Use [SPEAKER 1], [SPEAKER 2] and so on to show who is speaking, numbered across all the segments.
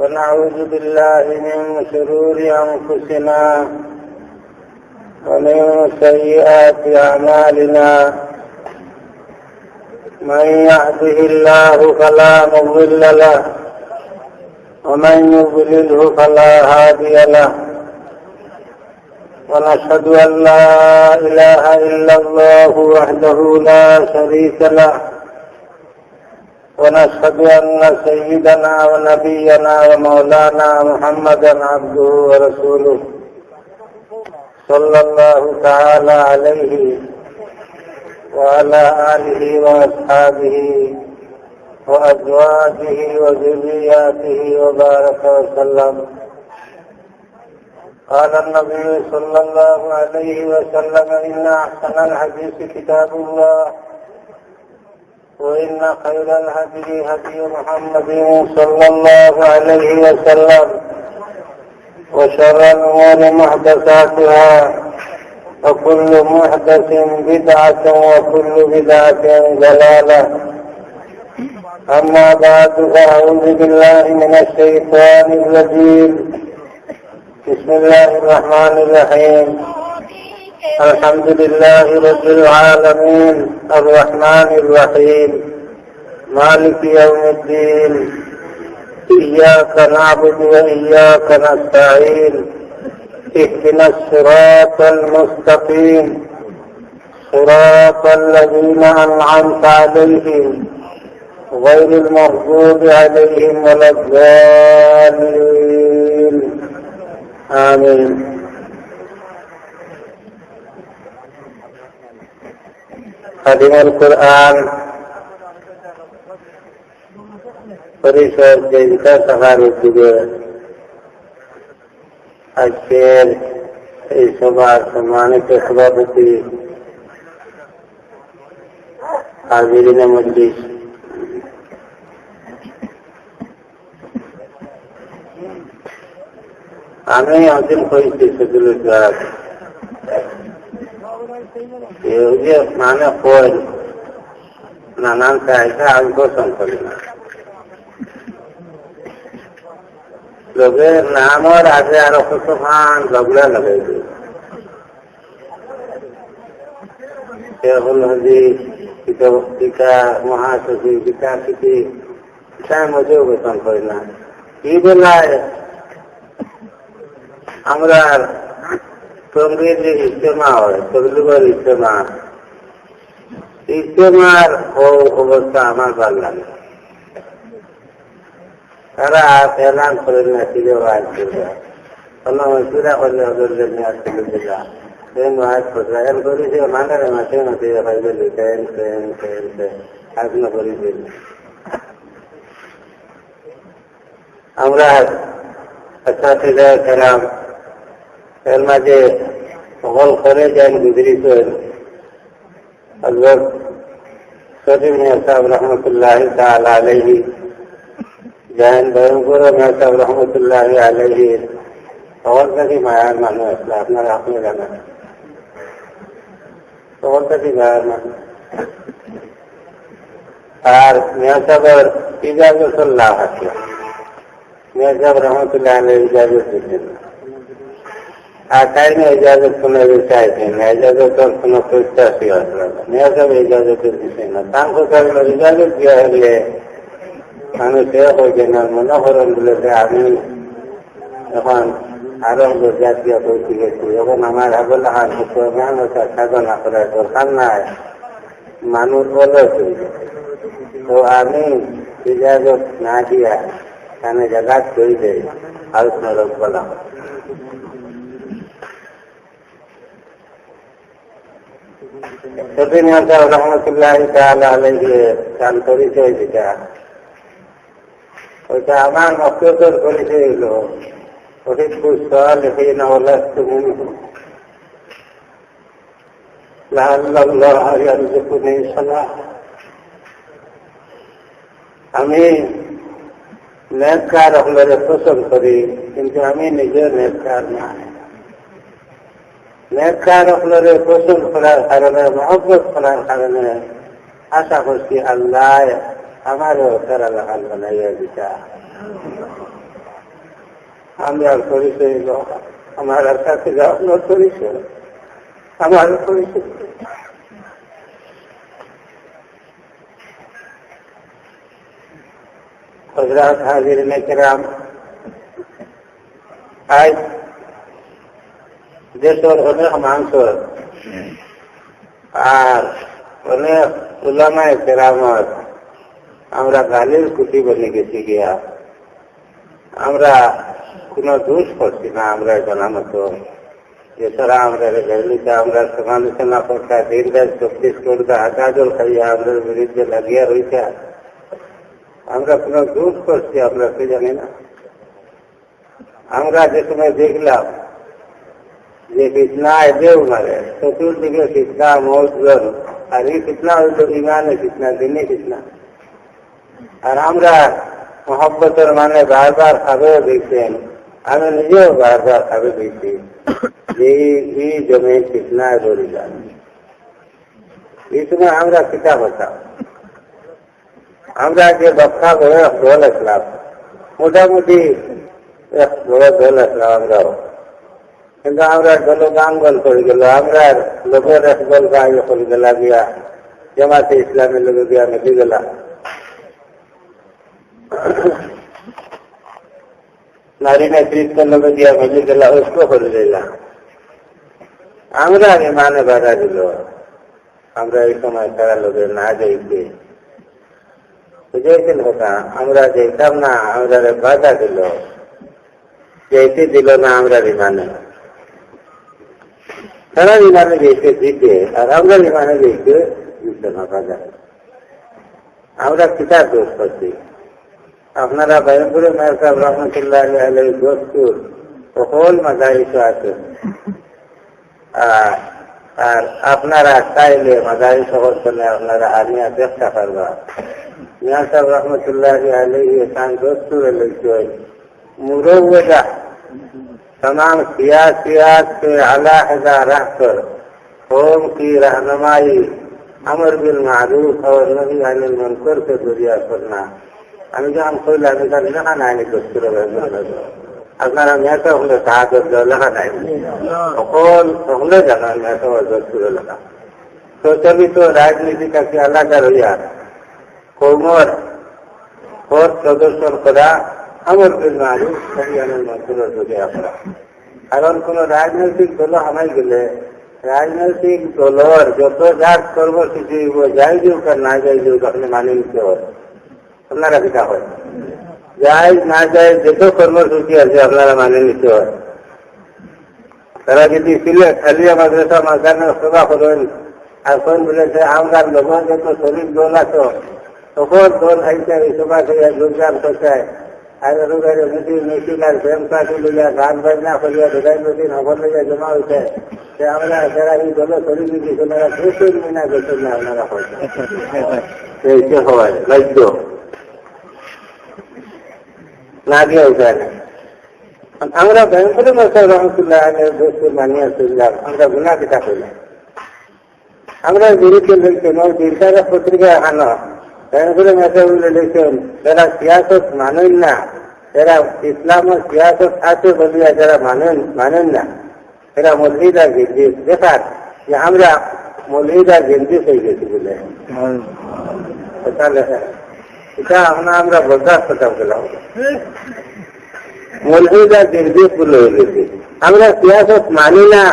[SPEAKER 1] ونعوذ بالله من شرور أنفسنا ومن سيئات أعمالنا من يهده الله فلا مضل له ومن يضلله فلا هادي له ونشهد أن لا إله إلا الله وحده لا شريك له ونشهد أن سيدنا ونبينا ومولانا محمدا عبده ورسوله صلى الله تعالى عليه وعلى آله وأصحابه وأزواجه وذرياته وبارك وسلم. قال النبي صلى الله عليه وسلم: إن أحسن الحديث كتاب الله وإن خير الهدي هدي محمد صلى الله عليه وسلم وشر الأمور محدثاتها وكل محدث بدعة وكل بدعة ضلالة. أما بعد فأعوذ بالله من الشيطان الرجيم. بسم الله الرحمن الرحيم. الحمد لله رب العالمين الرحمن الرحيم مالك يوم الدين إياك نعبد وإياك نستعين اهدنا الصراط المستقيم صراط الذين أنعمت عليهم غير المغضوب عليهم ولا الضالين. آمين. খাদিমুল কুরআন পরিষদ জেলা শাখার উদ্যোগে আজকের এই সভার সম্মানিত সভাপতি হাজিরিন মজলিস, আমি অঞ্চল করেছি সেগুলো মানে কই নানান চাহিদা আমি পোষণ করি না। লোকের নামর আগে আরো কত খান লগলা লাগাই দিই টিকা মহাসচিব টিকা টিকি মধ্যেও পোষণ করি না। এই বেলায় আমরা তবলিগের যে ইজতেমা হয়, তবলিগের ইজতেমার অবস্থা আমার ভালো লাগে। তারা এলান করে নিয়েছিল কোনো মজুরা করলে হজরদের নিয়ে আসছিল দিলা এন করেছে মান্ডারে মাসে মাসে আগ্ন করেছে। আমরা সাথে খেলাম, এর মাঝে হল করে যান গুজরিছেন হযরত শরীফ মিয়া সাহেব রহমতুল্লাহ তাআলা আলাইহি, যান ভয়ঙ্কর মিয়া সাহেব রহমতুল্লাহ আলাইহি সবার কাছে মায়ার মানুষ আসলে আপনারা আপনি জানেন, সবার কাছে মায়ার মানুষ। আর মিয়া সাহেবের ইজাজতুল্লাহ আছে, মিয়া সাহেব রহমতুল্লাহ আলাইহি ইজাজত দিচ্ছেন আর তাই না ইজাজত কোনো চাইছেন না, ইজাজতের কোনো প্রত্যাশী আসলে মেয়া সব ইজাজতের দিচ্ছেন না। তার ইজাজত দেওয়া হলে মানুষ এ হয়েছে না মনোহরণ বলেছে আমি এখন আরো জাতীয় করতে গেছি, এখন আমার আবুল হান মেহনতা সাধনা করার দরকার নাই, মানুষ বলে তো আমি ইজাজত না দিয়া কানে জাগাত করে দেয় আলোচনা লোক বলা। শরীফ মিয়া সাহেব রহমতুল্লাহ তাআলা আলাইহি গান পরিচয় যেটা, ওইটা আমার মকসুদের পরিচয় হলো ওহিব্বুস সালিহিন ওয়া লাস্তু মিনহুম লাআল্লাল্লাহা ইয়ারযুকুনি সালাহ। আমি নেককার হলে পছন্দ করি, কিন্তু আমি নিজে নেককার না। নেককার হলে পছন্দ করার কারণে, মহব্বত করার কারণে আশা করছি আল্লাহ আমারও তারা হাল বানাইয়া দিতা। আমরা পরিচয় আমার কাছে যাওয়ার পরিচয় আমার পরিচয় হযরত হাজিরিন কিরাম, আজ দেশের অনেক মানুষ আর অনেক উলামায়ে কেরামত আমরা গালির কুটি বনে গেছি গিয়া। আমরা কোন দোষ করছি না, আমরা জানামতো এছাড়া আমরা গালিতে আমরা সমালোচনা করতা, দিন রাত চব্বিশ ঘন্টা আকাজল খাইয়া আমরা বিরুদ্ধে লাগিয়া রয়েছে। আমরা কোন দোষ করছি আমরা কি জানি না। আমরা যে সময় দেখলাম যে ফিতনা এদেও মারে, চতুর্দিকে ফিতনা মৌজন, আর এই ফিতনা হইল ইমানে ফিতনা, দিনে ফিতনা। আর আমরা মহব্বতের মানে বারবার খাবেও দেখছেন, আমি নিজেও বারবার খাবে দেখছি যে এই জমে ফিতনায় দৌড়ি যান। এই সময় আমরা কিতাব হতাম, আমরা যে বক্তা বড় দল আসলাম, মোটামুটি এক বড় দল আসলাম আমরাও, কিন্তু আমরা দলগাঙ্গল করে গেল। আমরা লোকের এক দল গায়ে করে গেলা গিয়া জামাতে ইসলামের লোকে গিয়া মিলে গেলা। নারী নেতৃত্বের লোকে গিয়া মিলে গেলা, उसको করে দিলাম। আমরা ইমানে বাধা দিল। আমরা এই সময় তারা লোকের না যাইতে বুঝেছেন কথা, আমরা যেতাম না, আমরা বাধা দিল, যেতে দিল না আমরা ইমানে। তারা ইমানে যেতে দিতে আর আমরা ইমানে যেতে দিতে না বাধা। আমরা কিতাব দোষ করছি। আপনারা বাইরে মেয়ের সাহেব রহমতুল্লাহ আলাইহি দোস্তুর সকল মাদারিস আছে, আর আপনারা চাইলে মাদারিস সকল আপনারা আনিয়া চেষ্টা করবা। মিয়া সাহেব রহমতুল্লাহ আলাইহি খান দোস্তুর লিখছেন मुरव्वजा तमाम सियासियात से अलाहिदा रहकर कौम की रहनुमाई, अमर बिल मारूफ और नही अनिल मुनकर से दुरिया करना। আমি যখন কইলাম আমি তার লেখা নাইনি দোস্তুর, আপনারা মেয়েটা হলে সাহায্য লেখা নাইনি, সকলে জানান মেয়েটা দোস্তুর লেখা। প্রচলিত রাজনীতিটাকে আলাদা রইয়া কৌমর পথ প্রদর্শন করা আমার মারুফ সহিয়ানের মন্ত্রের যোগে আমরা। কারণ কোন রাজনৈতিক দল হামাই গেলে রাজনৈতিক দলের যত যাক কর্মসূচি যাই যোগ আর না যাই যোগ আপনি মানি নিতে হয়। আপনারা কিটা হয় যাই না যাই যত কর্মসূচি আছে আপনারা মানে নিতে হয়। তারা যদি সিলেট আলিয়া মাদ্রাসা মাঝখানে সভা করেন আর কোন বলেছে আমরা লোক যত শরীর দল আছো তখন দল আইসা এই সভা থেকে যোগদান করতে আর মিছিল আর প্রেম পার্টি লইয়া গান বাজনা করিয়া ঢোকাই মিছিল খবর লইয়া জমা হয়েছে। আমরা যারা এই দলে শরীর দিয়েছি ওনারা প্রচুর মিনা গেছেন না, ওনারা হয়েছে হয় বাধ্য না দিয়ে উঠায় না। আমরা ব্যাংকের মতো রহমতুল্লাহ দোস্তুর মানিয়া চললাম, আমরা গুণা কিতা করলাম। আমরা বিরুদ্ধে লিখছেন ওই তিনটা পত্রিকায় আনো ব্যাংকের মতো লিখছেন যারা সিয়াসত মানেন না, এরা ইসলাম ও সিয়াসত আছে বলিয়া যারা মানেন না এরা মৌলভীরা গেঞ্জি দেখার যে আমরা মৌলভীরা গেঞ্জি হয়ে গেছি বলে এটা আমরা বরদাস্ত করতে গেলাম। মৌলভীরা গেঞ্জি বলে হয়ে গেছি, আমরা সিয়াসত মানি না,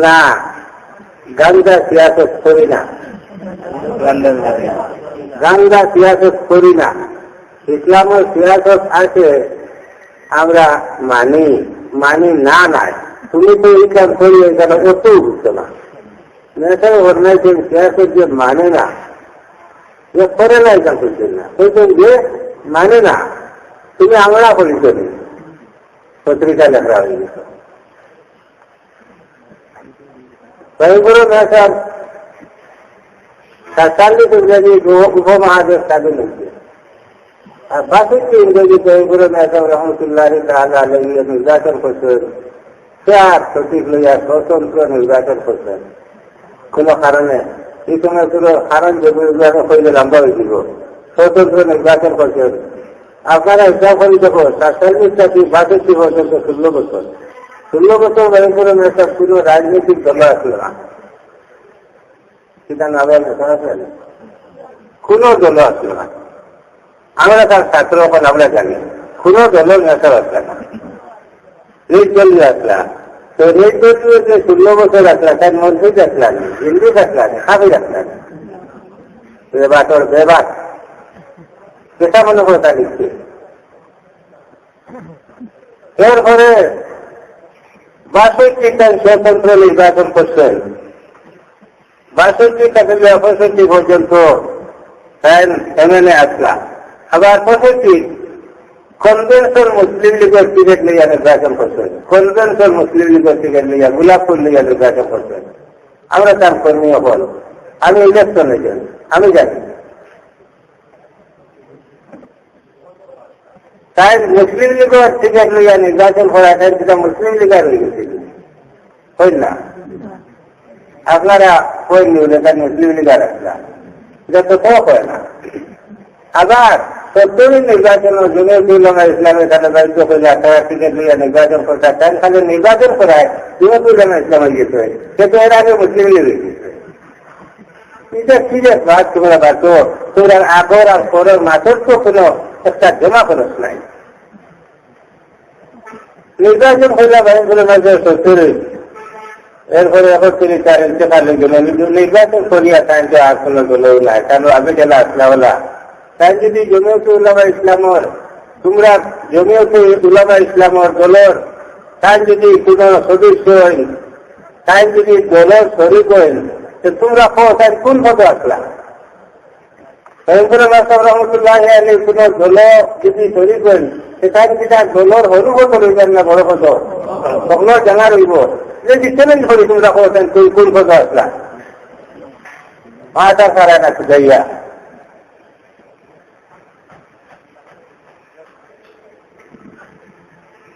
[SPEAKER 1] না গান্দা সিয়াসত করি না, গান্দা সিয়াসত করি না। ইসলাম ও সিয়াসত আছে আমরা মানি না নাই। তুমি তো এই কাজ করি এখানে অতও বুঝতো না, নেশাও অন্যায় সিয়াসত যে মানে না, যে করে না এটা বুঝছেন না, বলছেন যে মানে না, তুমি আমরা বলিত পত্রিকা লেখা হয়ে গেছ। কয়েকগুলো নেশা 47 ইংরেজি উপমহাদেশ তাদের লিখছে, আর বাকি ইংরেজি কয়েকগুলো নেশা রহমতুল্লাহ নির্বাচন করছেন, আর সঠিক লইয়া স্বতন্ত্র নির্বাচন করছেন কোন কারণে। এই সময় পুরো কারণ যে হইলে লম্বা হয়ে দিব, স্বতন্ত্র নির্বাচন করছেন। আপনারা হিসাব করে দেখো 47 পর্যন্ত 16 বছর 16 বছর বয়স করে একটা পুরো রাজনৈতিক দল আসলো না, সেটা না কোন দল আসলো না। আমরা তার ছাত্র এখন আমরা জানি কোন দলের নেতা আসলে না, রেট দলীয় আসলা। তো রেট দলীয় যে 16 বছর আসলা তার মসজিদ আসলা নেই, হিন্দু আসলা নেই, হাফিজ আসলা নেই, বেবাটর বেবাট সেটা মনে করে তা লিখছে। এরপরে 62টা স্বতন্ত্র নির্বাচন করছেন, 62টা থেকে 65 পর্যন্ত এমএলএ আসলা। আবার 65 কনভেনশন মুসলিম লীগের টিকিট লইয়া নির্বাচন করছেন, কনভেনশন মুসলিম লীগের টিকিট লইয়া গোলাপপুর লইয়া নির্বাচন করছেন। আমরা তার কর্মী হল, আমি ইলেকশনে যাই, আমি জানি তাই মুসলিম লীগের টিকিট লইয়া নির্বাচন করা তাই যেটা মুসলিম লীগের হয়ে গেছে হই না। আপনারা কই নিউলে তার মুসলিম লীগের আসলা, এটা তো হয় না। আবার 70 নির্বাচন জমিয়ত উলামা ইসলামের সাথে দায়িত্ব করে তারা টিকিট লইয়া নির্বাচন করতে তাই খালি নির্বাচন করায় জমিয়ত উলামা ইসলামের গেছে হয়, সে তো এর আগে মুসলিম লীগ গেছে। এটা সিরিয়াস ভাব তোমরা বাঁচো, তোমরা আগর আর পরের মাঠের তো কোনো একটা জমা খরচ নাই। নির্বাচন হইলে বাইরে মাঝে 70, এরপরে 71 ইন্তেকাল হয়ে গেল। নির্বাচন করিয়া তাই যে আর কোনো দলেও নাই, কারণ আমি গেলে আসলাওয়ালা তাই যদি জমিয়ত উলামা ইসলামর তোমরা জমিয়ত উলামা ইসলামর দলের তাই যদি কোন সদস্য হইন, তাই যদি দলের শরীক হইন, তোমরা তাই কোন পদে আসলা? রহমতুল্লাহ আলী কোন দল যদি শরীক হইন সেটা যদি তার দলের হরু পদ রইবেন না বড় পদ, তখন জানা রইব যদি চ্যালেঞ্জ করি তোমরা কোন পদে আসলা। মাথা খারাপ না যাইয়া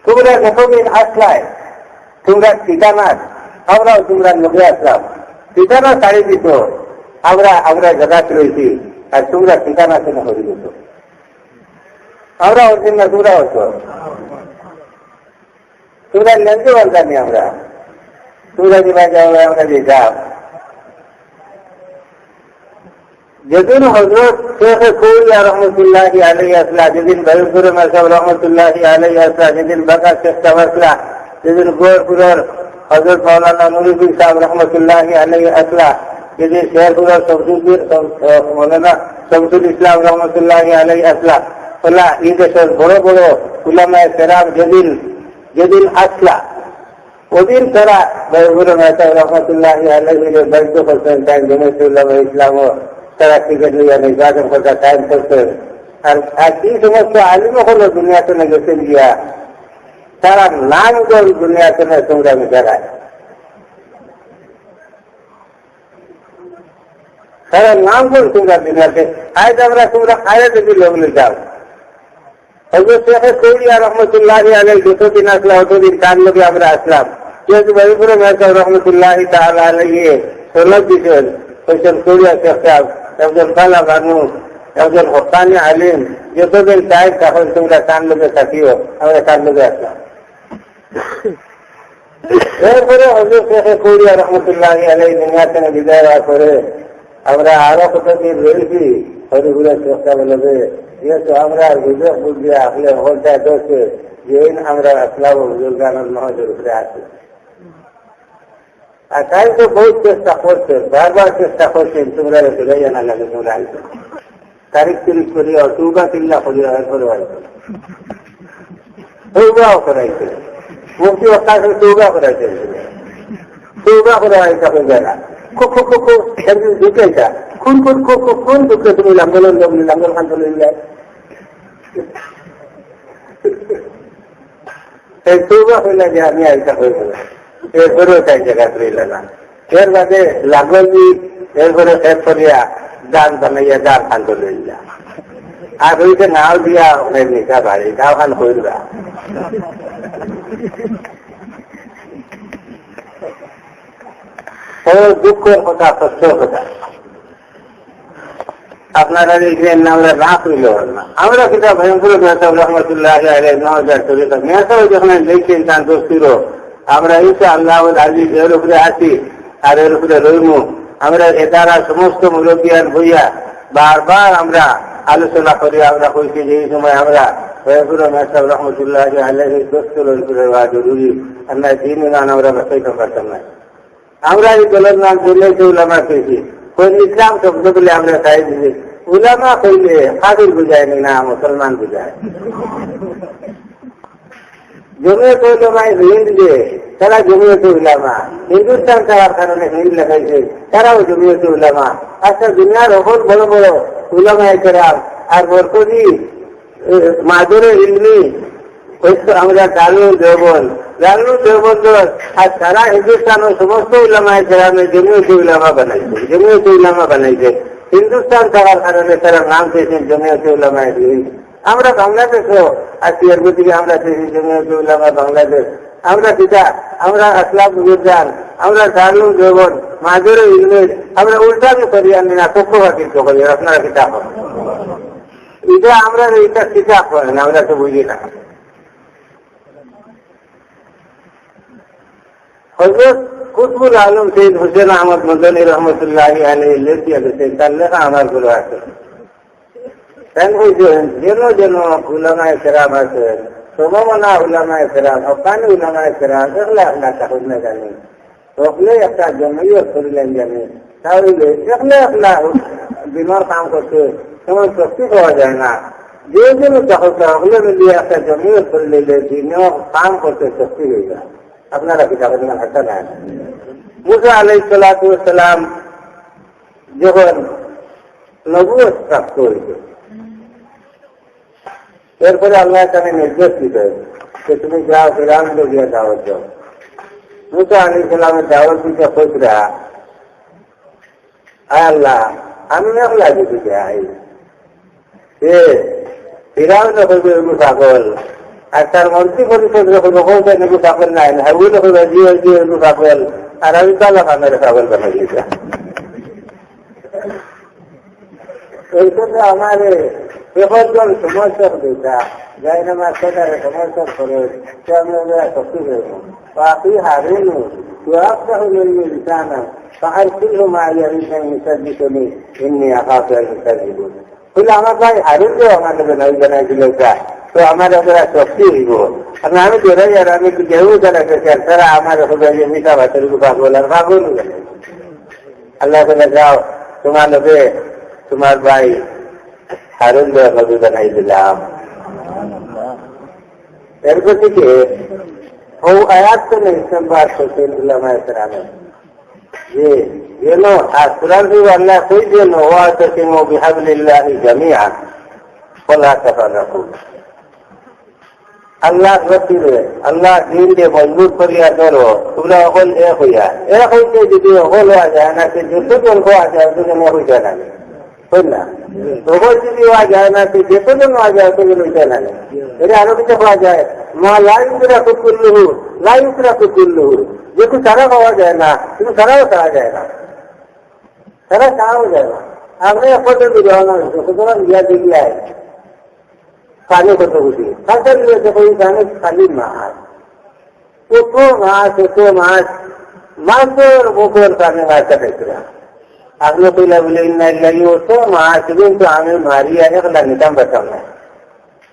[SPEAKER 1] তোমরা যতদিন আসলাই তোমরা ঠিকানা, আমরাও তোমরা লোকে আসলাম, ঠিকানা ছাড়ি দিত, আমরা জায়গাতে রয়েছি আর তোমরা ঠিকানা কেন করে দিত। আমরা হচ্ছি না, তোমরা হতো, তোমরা লেনতে পারতাম আমরা, তোমরা যে যাবে আমরা যে যাব। যেদিন হজরত শেখ কৌলিয়া রহমতুল্লাহ আলাই আসলা, যেদিন ভাইপুর মাসাব রহমতুল্লাহ আলাই আসলা, যেদিন বাঁকা চেষ্টা আসলা, যেদিন গোরপুরের হজরত মৌলানা নুরুদ্দিন সাহেব রহমতুল্লাহ আলাই আসলা, যেদিন শেরপুরের মৌলানা শমসুল ইসলাম রহমতুল্লাহ আলাই আসলা, ওলা এই দেশের বড় বড় উলামায়ে কেরাম যেদিন আসলা, ওদিন তারা ভাইপুর মাসাব রহমতুল্লাহ আলাই দায়িত্ব করছেন। তাই জমিয়ত উলামা ইসলাম তারা টিকিট লইয়া নির্বাচন করতে টাইম করছেন। আর কি সমস্ত আলিম হলো দুনিয়াতে গেছেন গিয়া, তারা নামগঞ্জ দুনিয়াতে তোমরা মিটারায়, তারা নামগঞ্জ তোমরা দুনিয়াতে। আজ আমরা তোমরা আরে যদি লোকলে যাও, হজরত শেখ কৌলিয়া রহমতুল্লাহ আলাই যতদিন আসলা অতদিন কার লোকে আমরা আসলাম। যেহেতু ভাইপুর মাসাব রহমতুল্লাহ তাআলা আলাইহি সনদ দিচ্ছেন, হোসেন কৌলিয়া শেখ সাহেব একজন ভালো মানুষ, একজন হকানি আলিম, যতদিন চাই তখন তোমরা কান লোকে থাকিও, আমরা কান লোকে আসলাম। এরপরে হজরত শেখ কৌলিয়া রহমতুল্লাহ আলাই দুনিয়া থেকে বিদায় হওয়ার পরে আমরা আরো কতদিন রয়েছি। হরিপুরা চেষ্টা বলবে যেহেতু আমরা বিদেশ বুঝিয়ে আসলে হলটা দোষে যে আমরা আসলাম বুজুর্গানন্দ মহাজের উপরে আসি। আর তাই তো বহুত চেষ্টা করছে, বারবার চেষ্টা করছেন তোমরা ফিরে জানা লাগে, তোমরা আসবে তারিখ তিরিখ করিয়া চৌকা কিল্লা করিয়া এরপরে আসবে, চৌকাও করাইছে, মুক্তি অক্কাশে চৌকা করাইছে, চৌকা করা হয়েছে হয়ে যায় না। একদিন ঢুকে যা কোন ঢুকে তুমি লাঙ্গল লাঙ্গল খান চলে যায়, এই চৌকা হইলে যে আমি আইসা হয়ে গেল, এরপরেও তাই জায়গা রইল না। এর বাদে লাগলি এরপরে শেষ করিয়া গান বানাইয়া গান খান চলে যা, আর হইতে নাও দিয়া নিশা বাড়ি গাও খান হইবা। দুঃখের কথা, কষ্টের কথা। আপনারা লিখলেন না, আমরা না করিল না। আমরা কিতাব ভয়ঙ্কর মেহসাব রহমতুল্লাহ মেহসাব যখন লিখছেন তার দোস্তির আমরা ইনশা আল্লাহ আজিজ এর উপরে আছি আর এর উপরে রইমু। আমরা এ দ্বারা সমস্ত মুরব্বিয়ান হইয়া বারবার আমরা আলোচনা করি। আমরা কইছি যে এই সময় আমরা ভয়ঙ্কর মেহসাব রহমতুল্লাহ আল্লাহের দোস্তির উপরে জরুরি, আমরা দিন গান আমরা বাঁচাইতে পারতাম না। আমরা এই দলের নাম জমিয়তে উলামা পেয়েছি। কোন ইসলাম শব্দ বলে আমরা চাই দিছি, উলামা কইলে কাদির বুঝায় না, মুসলমান বুঝায়। জমিয়তে উলামা হিন্দ যে তারা জমিয়তে উলামা, হিন্দুস্তান থাকার কারণে হিন্দ লেখাইছে, তারাও জমিয়তে উলামা। আচ্ছা, দুনিয়ার অনেক বড় বড় উলামা কেরাম আর বরকতি মাদুরে ইলমি আমরা দারুল দেওবন্দ আর সারা হিন্দুস্তানের সমস্ত উলামায়ে কেরামে জমিয়তে উলামা বানাইছে, জমিয়তে উলামা বানাইছে। হিন্দুস্তান থাকার কারণে তারা নাম পেয়েছেন জমিয়তে উলামায়ে হিন্দ। আমরা বাংলাদেশও আছি, এর দিকে আমরা পেয়েছি জমিয়তে উলামা বাংলাদেশ। আমরা পিতা, আমরা আসলাম বুজুর্গান, আমরা দারুল দেওবন্দ মাদুরে ইলমি, আমরা উল্টাকে করি আনি না, পক্ষপাতিত্ব করি। আপনারা কিতাব এটা আমরা এটা কিতাব করেন, আমরা তো বুঝি না। হযরত কুতুবুল আলম সৈয়দ হোসেন আহমদ মদনী রহমতুল্লাহি আলাইহি লিখিয়া দিয়েছেন, তার লেখা আমার গুলো আছে। যেন যেন উলামায়ে কেরাম আছেন, সমমনা উলামায়ে কেরাম, হকানি উলামায়ে কেরাম, এগুলো আপনার কাগজ না জানি, ওগুলো একটা জমিয়ত করিলেন জানি, তাহলে এগুলো আপনার বিমার কাম করতে তেমন শক্তি পাওয়া যায় না। যে যেন চাকর ওগুলো মিলিয়ে একটা জমিয়ত করিলে দিনেও কাম করতে শক্তি হয়ে যায়। আপনারা কিতাবের নাম হাঁটা নেন। মুসা আলাইহিস সালাতু ওয়াস সালাম যখন নবুয়ত প্রাপ্ত হয়েছে, এরপরে আল্লাহ তাকে নির্দেশ দিতেন যে তুমি যাও ফিরআউনকে গিয়ে দাওয়াত দাও। মুসা আলাইহিস সালামের দাওয়াত দিতে খুঁজরা, আয় আল্লাহ আমি একলা দিতে যাই, সে ফিরআউন হইবে পাগল, আর তার মন্ত্রী পরিষদ যখন নেবু পাগল নাই না, ওগুলো হইবে জিও পাগল, আর আমি তালা খানের পাগল বানাই দিতে। এই জন্য আমার একজন সমস্যা দিতা যাই না আমার সেটারে সমস্যা করে সে আমি ওরা শক্তি দেব। বাকি হারেন তুয়াবটা হলেন লিসানা আর কিল মাইয়া রিসান মিসাদিকনি এমনি আকাশ মিসাদিবুন বলে আমার ভাই হারুন যে আমার নেবে নয় জানাই দিল তো আমার ওরা শক্তি হইব। আমি বেরোই আর আমি কেউ জানাতে চান তারা আমার হবে যে মিঠা ভাতের পাগল আর পাগল গেল। আল্লাহ বলে যাও তোমার লোকে তোমার ভাই হারুন নবী বানাই দিলাম। এরপর থেকে ও আয়াত করে ইসলামবাদ করতেন উলামায়ে কেরামে যে যেন আর কোরআন আল্লাহ কই যেন ওয়াতাসিমু বিহাবলিল্লাহি জামিআন ওয়ালা তাফাররাকু। আল্লাহ রসুলে আল্লাহ দিনকে মজবুত করিয়া ধরো, তোমরা অকল এক হইয়া। এক হইতে যদি অকল হওয়া যায় না, সে যতজন হওয়া যায় অতজন এক হইতে না, হয় না? অকল যদি হওয়া যায় না, সে যতজন হওয়া যায় অতজন হইতে না। এটা আরো কিছু হওয়া যায় মা লাইনরা কুকুল্লুহু লাইনরা কুকুল্লুহু, যেহেতু সারা পাওয়া যায় না কিন্তু সারাও সারা যায় না, সারা সারাও যায় না। আমরা একপর্যন্ত বিরহণ হয়েছে, সুতরাং ইয়া দেখলাই কানে কত বুঝি কালচার দেখো এই গানে খালি মাছ, কত মাছ মাছের মুখের কানে মাছটা দেখছিলাম। আপনি কইলা বলে লাগে অত মাছ, কিন্তু আমি মারিয়া একলা নিতাম বেতাম না,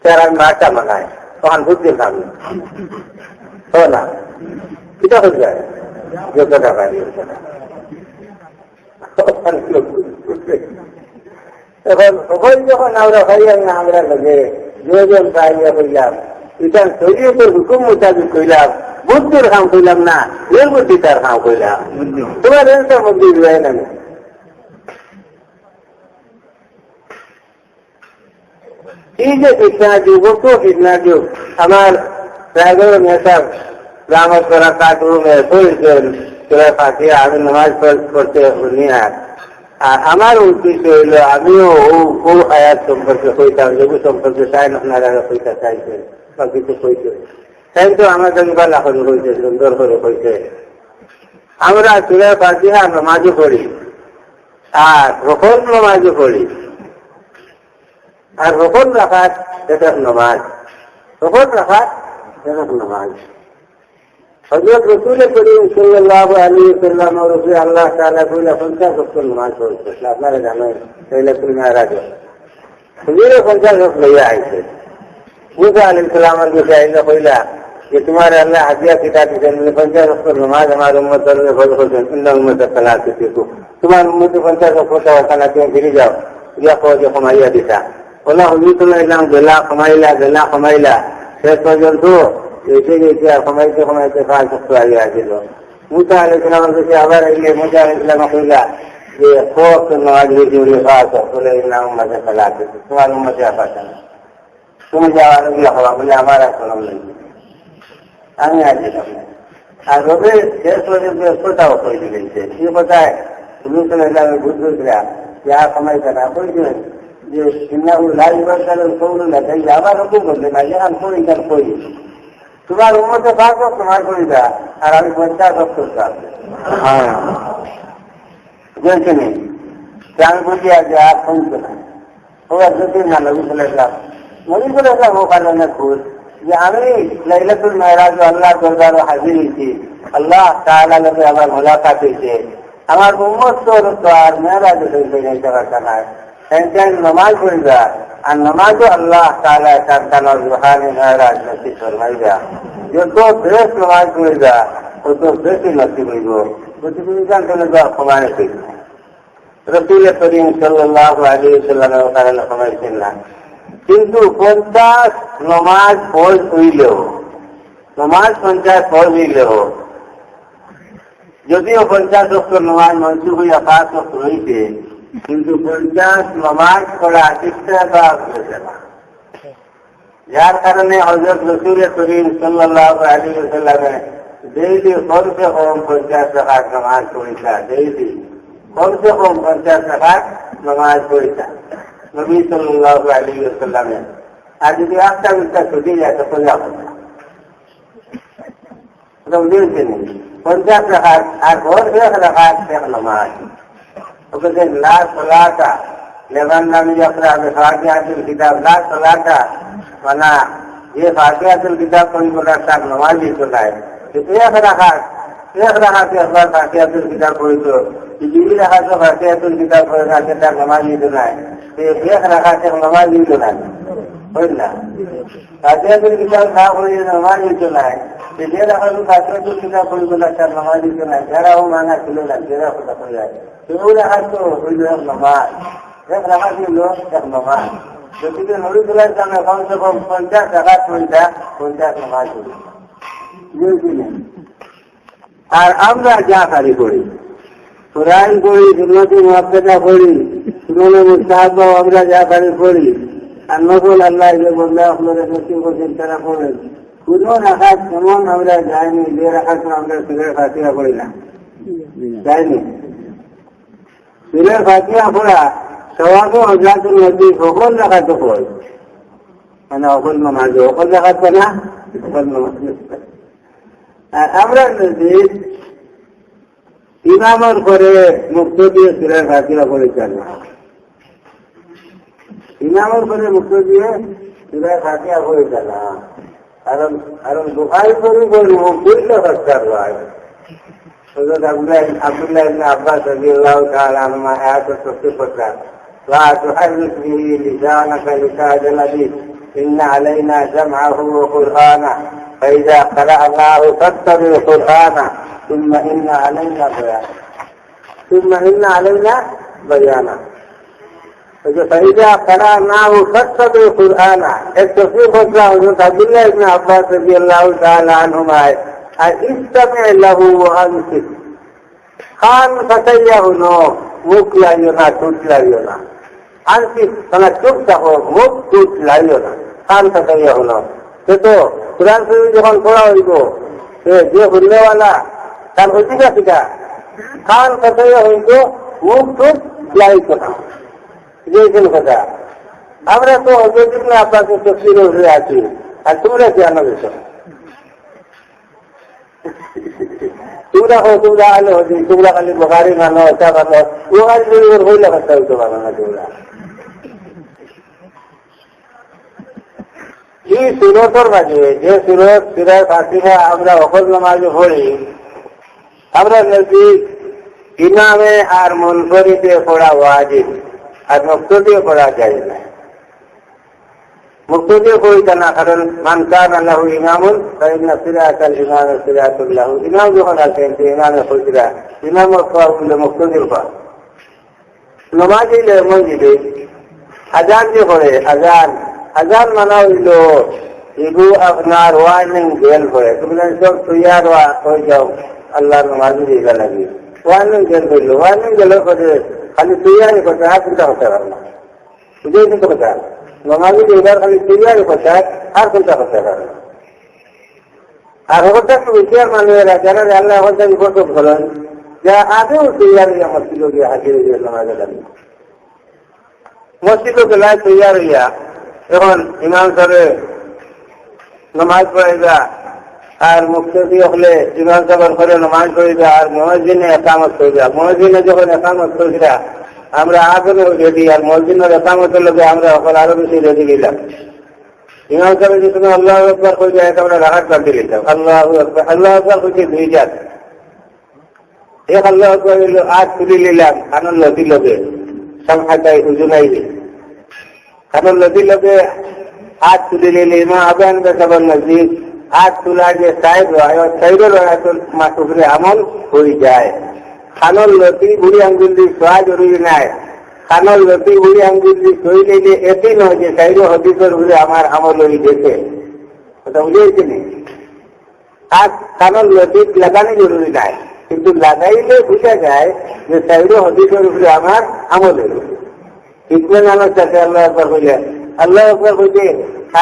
[SPEAKER 1] তারা মাছটা মানায় তখন বুঝতে খাবি না এটা হয়ে যায় যোগ্যতা পাই। এখন ওখানে যখন আমরা হইলাম না, আমরা লোকে দুজন পাইয়া হইলাম, এটা শরীয়তের হুকুম মোতাবিক কইলাম, বুদ্ধির কাম কইলাম না, এর বুদ্ধি তার কাম কইলাম। তোমার এর বুদ্ধি দেয় না। এই যে ফিতনা যুগ, তো ফিতনা যুগ আমার রায়গড় মেসাব রামত করা কাটরুমে পড়েছেন তোরা পাঠিয়ে আমি নামাজ পড়তে নিয়ে। আর আমার উদ্দেশ্য হইল আমিও ও আয়াত সম্পর্কে কইতাম, যেগুলো সম্পর্কে চাই আপনারা কইতা চাইছেন বা কিছু কইতে তাই তো আমার জঙ্গল এখন হয়েছে, সুন্দর করে হয়েছে। আমরা সুরা ফাতিহা নামাজও পড়ি আর রকম নামাজও পড়ি, আর রকম রাখাত এটা নামাজ, রকম রাখাত এটা নামাজ। হযরত রাসূল করিম সাল্লাল্লাহু আলাইহি ওয়াসাল্লাম এর উপরে আল্লাহ তাআলা কইলা 50 ওয়াক্ত নামাজ পড়তে। আপনারা জানেন লাইলাতুল মিরাজ হুজুরে 50 ওয়াক্ত লইয়া আইছে। মুসা আলাইহিস সালামের কাছে আইলা কইলা যে তোমার আল্লাহ হাদিয়া কিতাব দিয়েছেন 50 ওয়াক্ত নামাজ আমার উম্মতের ফরজ করেছেন, ইন্না উম্মতা সালাতুকু, তোমার উম্মত 50 ওয়াক্ত সালাত তুমি ফিরে যাও, ইয়া ফরজ কমাইয়া দিতা। ওলা হুজুর তো ইসলাম গেলা কমাইলা শেষ পর্যন্ত এসে গেছে, আর কমাইতে 5 ওয়াক্ত আগে আসছিল। মুসা আলাইহিস সালামের কাছে আবার আইলে মুসা আলাইহিস সালাম কইলা যে ফরজ নামাজ হইছে বলে 5 ওয়াক্ত, বলে ইন্না উম্মতা সালাতুকু, তোমার উম্মতে আপাতত তুমি যাওয়ার গিয়ে হওয়া বলে আমার আর কোনো নেই, আমি আসছিলাম। আর রবে শেষ পর্যন্ত কোথাও কই দিয়েছে, কি কোথায় হুজুর সাল্লাল্লাহু আলাইহি বুঝছিলাম যে আর কমাইতে না কইছেন যে ইন্নাহু লা ইবাদালু কওলু লা তাই আবার হুকুম করলে না যে আমি কই তোমার উম্মতে 5 ওয়াক্ত তোমার কই দা, আর আমি 50 ওয়াক্ত করতাম। হ্যাঁ বলছেন আমি বলছি যে আর শুনতো না, ও যদি না নবী সাল্লাল্লাহু ও কারণে খুশ যে আমি লাইলাতুল মিরাজ আল্লাহ দরবারে হাজির হয়েছি, আল্লাহ তাআলা লগে আমার মুলাকাত হয়েছে, আমার উম্মত তো আর মিরাজ হইতে যাইতে পারত না, সেখানে নামাজ পড়িবা, আর নামাজও আল্লাহ তাআলা তার কালার রুহানি মিরাজ নসিব ফরমাইবা। যত বেশ নামাজ পড়িবা তত বেশি নসিব হইব, প্রতিদিন চলে যাওয়া ক্ষমানে ঠিক। রাসূল করিম সাল্লাল্লাহু আলাইহি ওয়াসাল্লামের কারণে ক্ষমাইছেন না, কিন্তু 50 নমাজ ফরজ হইলেও যদিও 50 ওয়াক্ত নমাজ মনসুখ হইয়া 5 ওয়াক্ত হইছে, কিন্তু 50 নমাজ পড়া ইত্তেফাক হয়েছে না, যার কারণে হযরত রাসূল করিম সাল্লাল্লাহু আলাইহি ওয়াসাল্লাম ডেইলি কমসে কম 50 রাকাত নামাজ পড়িতা, ডেইলি কমসে কম 50 রাকাত নামাজ পড়িতা নবী সাল্লাল্লাহু আলাইহি ওয়াসাল্লাম। আর যদি একটা মিনিট ছুটি যায় তো সোজা কথা 50 রাকাত আর ভোর 1 রাকাত শেষ নামাজ। ওকে লা সালাতা লিমান লাম ইয়াকরা বিফাতিহাতিল কিতাব, লা সালাতা মানে যে ফাতিহাতুল কিতাব পড়ি বলা তার নামাজ চলায়, কিন্তু 1 রাকাত একবার ফাতিহাতুল কিতাব পড়িতো, দুই রাকাত ফাতিহাতুল কিতাব পড়ে না তার নামাজ চলায়, 1 রাকাত নামাজ চলায় হয় না। ফাতিহাতুল কিতাব না পড়ে নামাজ চলায়, যে রাকাত ফাতিহাতুল কিতাব পড়ি বলা তার নামাজ চলায়, যারাও মানা ছিল না, যারা কথা পড়ে যায় ওই রাকাত তো হইল নামাজ, 1 রাকাত হইল এক নামাজ। যদি নবী সাল্লাল্লাহু আলাইহি ওয়াসাল্লাম কমসে কম 50 রাকাত পড়িতা 50 নামাজ পড়ি। আর আমরা যা পারি পড়ি, কোরআন পড়ি, সুন্নতি মুআক্কাদা পড়ি, সুন্নাহ মুস্তাহাব আমরা যা পারি পড়ি, আর নফল আল্লাহ যে বন্ধা আপনারা নসিব করেছেন তারা পড়েন। কোন রাকাত এমন আমরা যাইনি যে রাকাত আমরা সূরা ফাতিহা পড়ি না, যাইনি। সূরা ফাতিহা পড়া সওয়াব হযরতুল নবী সকল রাকাত পড়ে, মানে সকল নামাজ সকল রাকাত না, সকল নামাজ। আর আমরা যদি ইমামের পরে মুক্ত দিয়ে সূরা ফাতিহা পড়েছেন না, ইমামের পরে মুক্ত দিয়ে সূরা ফাতিহা পড়েছেন না, কারণ বুখারী পড়ি পড়লে হত্যার হয়। হযরত আব্দুল্লাহ ইবনে আব্বাস রাদিয়াল্লাহু তাআলা আনহুমা আয়াতের তফসীর করতেন, লা তুহাররিক বিহি লিসানাকা লিতা'জালা বিহি ইন্না আলাইনা জামআহু ওয়া কুরআনা فإذا قرأناه فاتبع قرآنه ثم إن علينا بيانه فإذا قرأناه فاتبع قرآنه. التفسير خطبة حضرت عبدالله بن عباس رضي الله تعالى عنهما استمع له وأنصت খান ফাটাইয়া হলো মুখ লাইও না, ঠোঁট লাইও না, আনসিত মানে চুপ থাকো, মুখ ঠোঁট লাইও না, খান ফাটাইয়া হলো। তো কোরআন শরীফ যখন পড়া হইব যে হইলেওয়ালা তার অধিকার কিটা খান ফাটাইয়া হইব, মুখ ঠোঁট লাইত না, যেইখানে কথা। আমরা তো অযোগ্য আপনাকে তফসির হয়ে আছি, আর তোমরা কি আনা গেছ, তোমরা আলো হচ্ছি, তোমরা খালি বুখারী মানো, এটা মানো, বুখারী শরীফের হইলে কথা হইতে পারো না তোমরা। এই সুরতর মাঝে যে সুরত সুরায় ফাতিহা আমরা অকল নামাজে পড়ি, আমরা নজদিক ইমামে আর মুনফরিদে পড়া ওয়াজিব, আর মুক্তদিও পড়া যায় না। মুক্তদিও পড়িতে না, কারণ মান কানা লাহু ইমামুন ফাইন্না সিরাতাল ইমাম সিরাতুল লাহু। ইমাম যখন আছেন ইমামে খুচরা, ইমামের পর হইল মুক্তদির পর। নমাজ হইলে মসজিদে আজান যে পড়ে, আজান মানা হইল এগু আপনার ওয়ার্নিং বেল পড়ে, তুমি সব তৈয়ার হয়ে যাও আল্লাহর নমাজে দিবা লাগি। ওয়ার্নিং বেল হইল, ওয়ার্নিং বেল করে খালি তৈয়ারি করতে, আর চিন্তা করতে পারো না। বুঝেই কিন্তু কথা, নমাজে দিবার খালি তৈয়ারি করতে, আর চিন্তা করতে পারো না। আর ওটা একটু বিচার মানুষেরা যারা আল্লাহ হচ্ছে বিপদ করেন, যা আগেও তৈয়ারি আমার ছিল গিয়ে হাজির হইয়া নমাজে লাগি। মসজিদ বেলায় তৈয়ার হইয়া এখন ইমাম সাহেব নমাজ পড়াইবা, আর মুক্তি হলে ইমাম সাহেবের ঘরে নমাজ পড়িবা, আর মসজিদে একামত করিবা। মসজিদে যখন একামত করিবা আমরা আগে রেডি, আর মসজিদের একামতের লোকে আমরা এখন আরো বেশি রেডি গেলাম। ইমাম সাহেব যে তুমি আল্লাহ আকবার করিবা, এটা আমরা রাহাত বাদ দিয়ে দিতাম। আল্লাহ আকবার, আল্লাহ আকবার হচ্ছে 2 জাত। এক আল্লাহ আকবার হইল আজ তুলি নিলাম কানন লতি লোকে সংখ্যাটাই উজুনাই দিই, কারণ নদী লোকে হাত তুলে নিলে ইমাম আবেন বেসাবার নজদিক হাত তোলা যে সাইডের উপরে আমল হয়ে যায়। খানর লতি বুড়ি আঙ্গুল দিয়ে শোয়া জরুরি নাই, খানর লতি বুড়ি আঙ্গুল দিয়ে শরীরে যে এটি নয় যে সাইডে হদিসের উপরে আমার আমল হয়ে গেছে, ওটা বুঝেছি নি। হাত খানর লতি লাগানো জরুরি নাই, কিন্তু লাগাইলে বুঝা যায় যে সাইডে হদিসের উপরে আমার আমল হয়ে গেছে। ইসলাম আমার সাথে আল্লাহ আকবার হইলে, আল্লাহ আকবার হইতে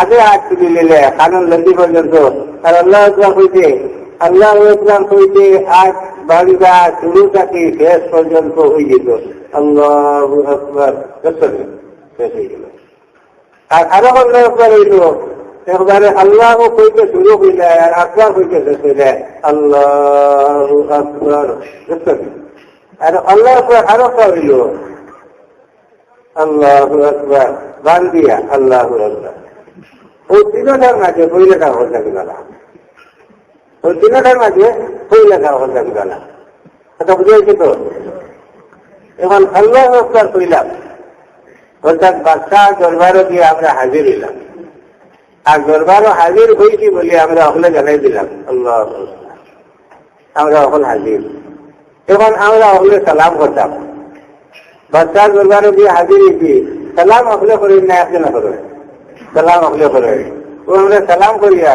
[SPEAKER 1] আগে হাত তুলে নিলে কানন লতি পর্যন্ত, আর আল্লাহ আকবার হইতে আল্লাহ আকবার হইতে হাত বাড়িবা শুরু থাকি শেষ পর্যন্ত হয়ে যেত আল্লাহু আকবার, শেষ হয়ে গেল। আর আরো আল্লাহ আকবার হইল একবারে আল্লাহ হইতে শুরু হইলে আর আকবার হইতে শেষ হইলে আল্লাহু আকবার, আর আল্লাহ আকবার আরো হইল আল্লাহু আকবার বান্দিয়া আল্লাহু আকবার। ওই তিনটার মাঝে বই লেখা হল থাকি গেল, ওই তিনটার মাঝে বই লেখা হল থাকি গেল, এটা বুঝেছি তো। এখন আল্লাহু আকবার কইলাম, অর্থাৎ বাদশাহ দরবারও দিয়ে আমরা হাজির হইলাম, আর দরবারও হাজির হয়েছি বলে আমরা অকলে জানাই দিলাম আল্লাহু আকবার, আমরা অকল হাজির। এখন আমরা অকলে সালাম করতাম, বাদশাহ দরবারে দিয়ে হাজির হয়েছি, সালাম অকলে করি না, একজন করে সালাম অকলে করে। ও আমরা সালাম করিয়া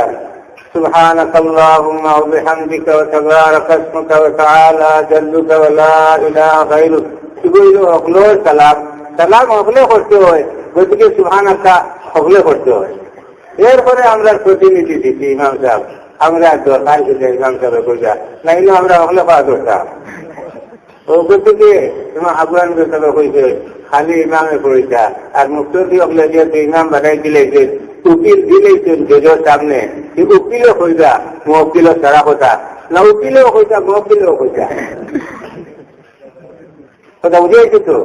[SPEAKER 1] সুবহানাকা আল্লাহুম্মা ওয়া বিহামদিকা ওয়া তাবারাকা ইসমুকা ওয়া তাআলা জাদ্দুকা ওয়া লা ইলাহা গায়রুক, এগুলো অকলে সালাম। সালাম অকলে করতে হয়, গতিকে সুবহানাকা অকলে করতে হয়। এরপরে আমরা প্রতিনিধি দিচ্ছি ইমাম সাহেব, আমরা দরকার দিতে ইমাম সাহেব কইয়া নাইলে আমরা অকলে পাওয়া দরকার। ওগুলোকে তোমার আগুয়ান বেসাবে হয়েছে খালি ইমামে পড়েছা, আর মুক্তি অকলে দিয়ে ইমাম বানাই দিলে যে উকিল দিলেছেন জজের সামনে, উকিলও হইতা মহকিলও সারা কথা না, উকিলেও হইতা মহকিলেও হইতা, কথা বুঝেছি তো।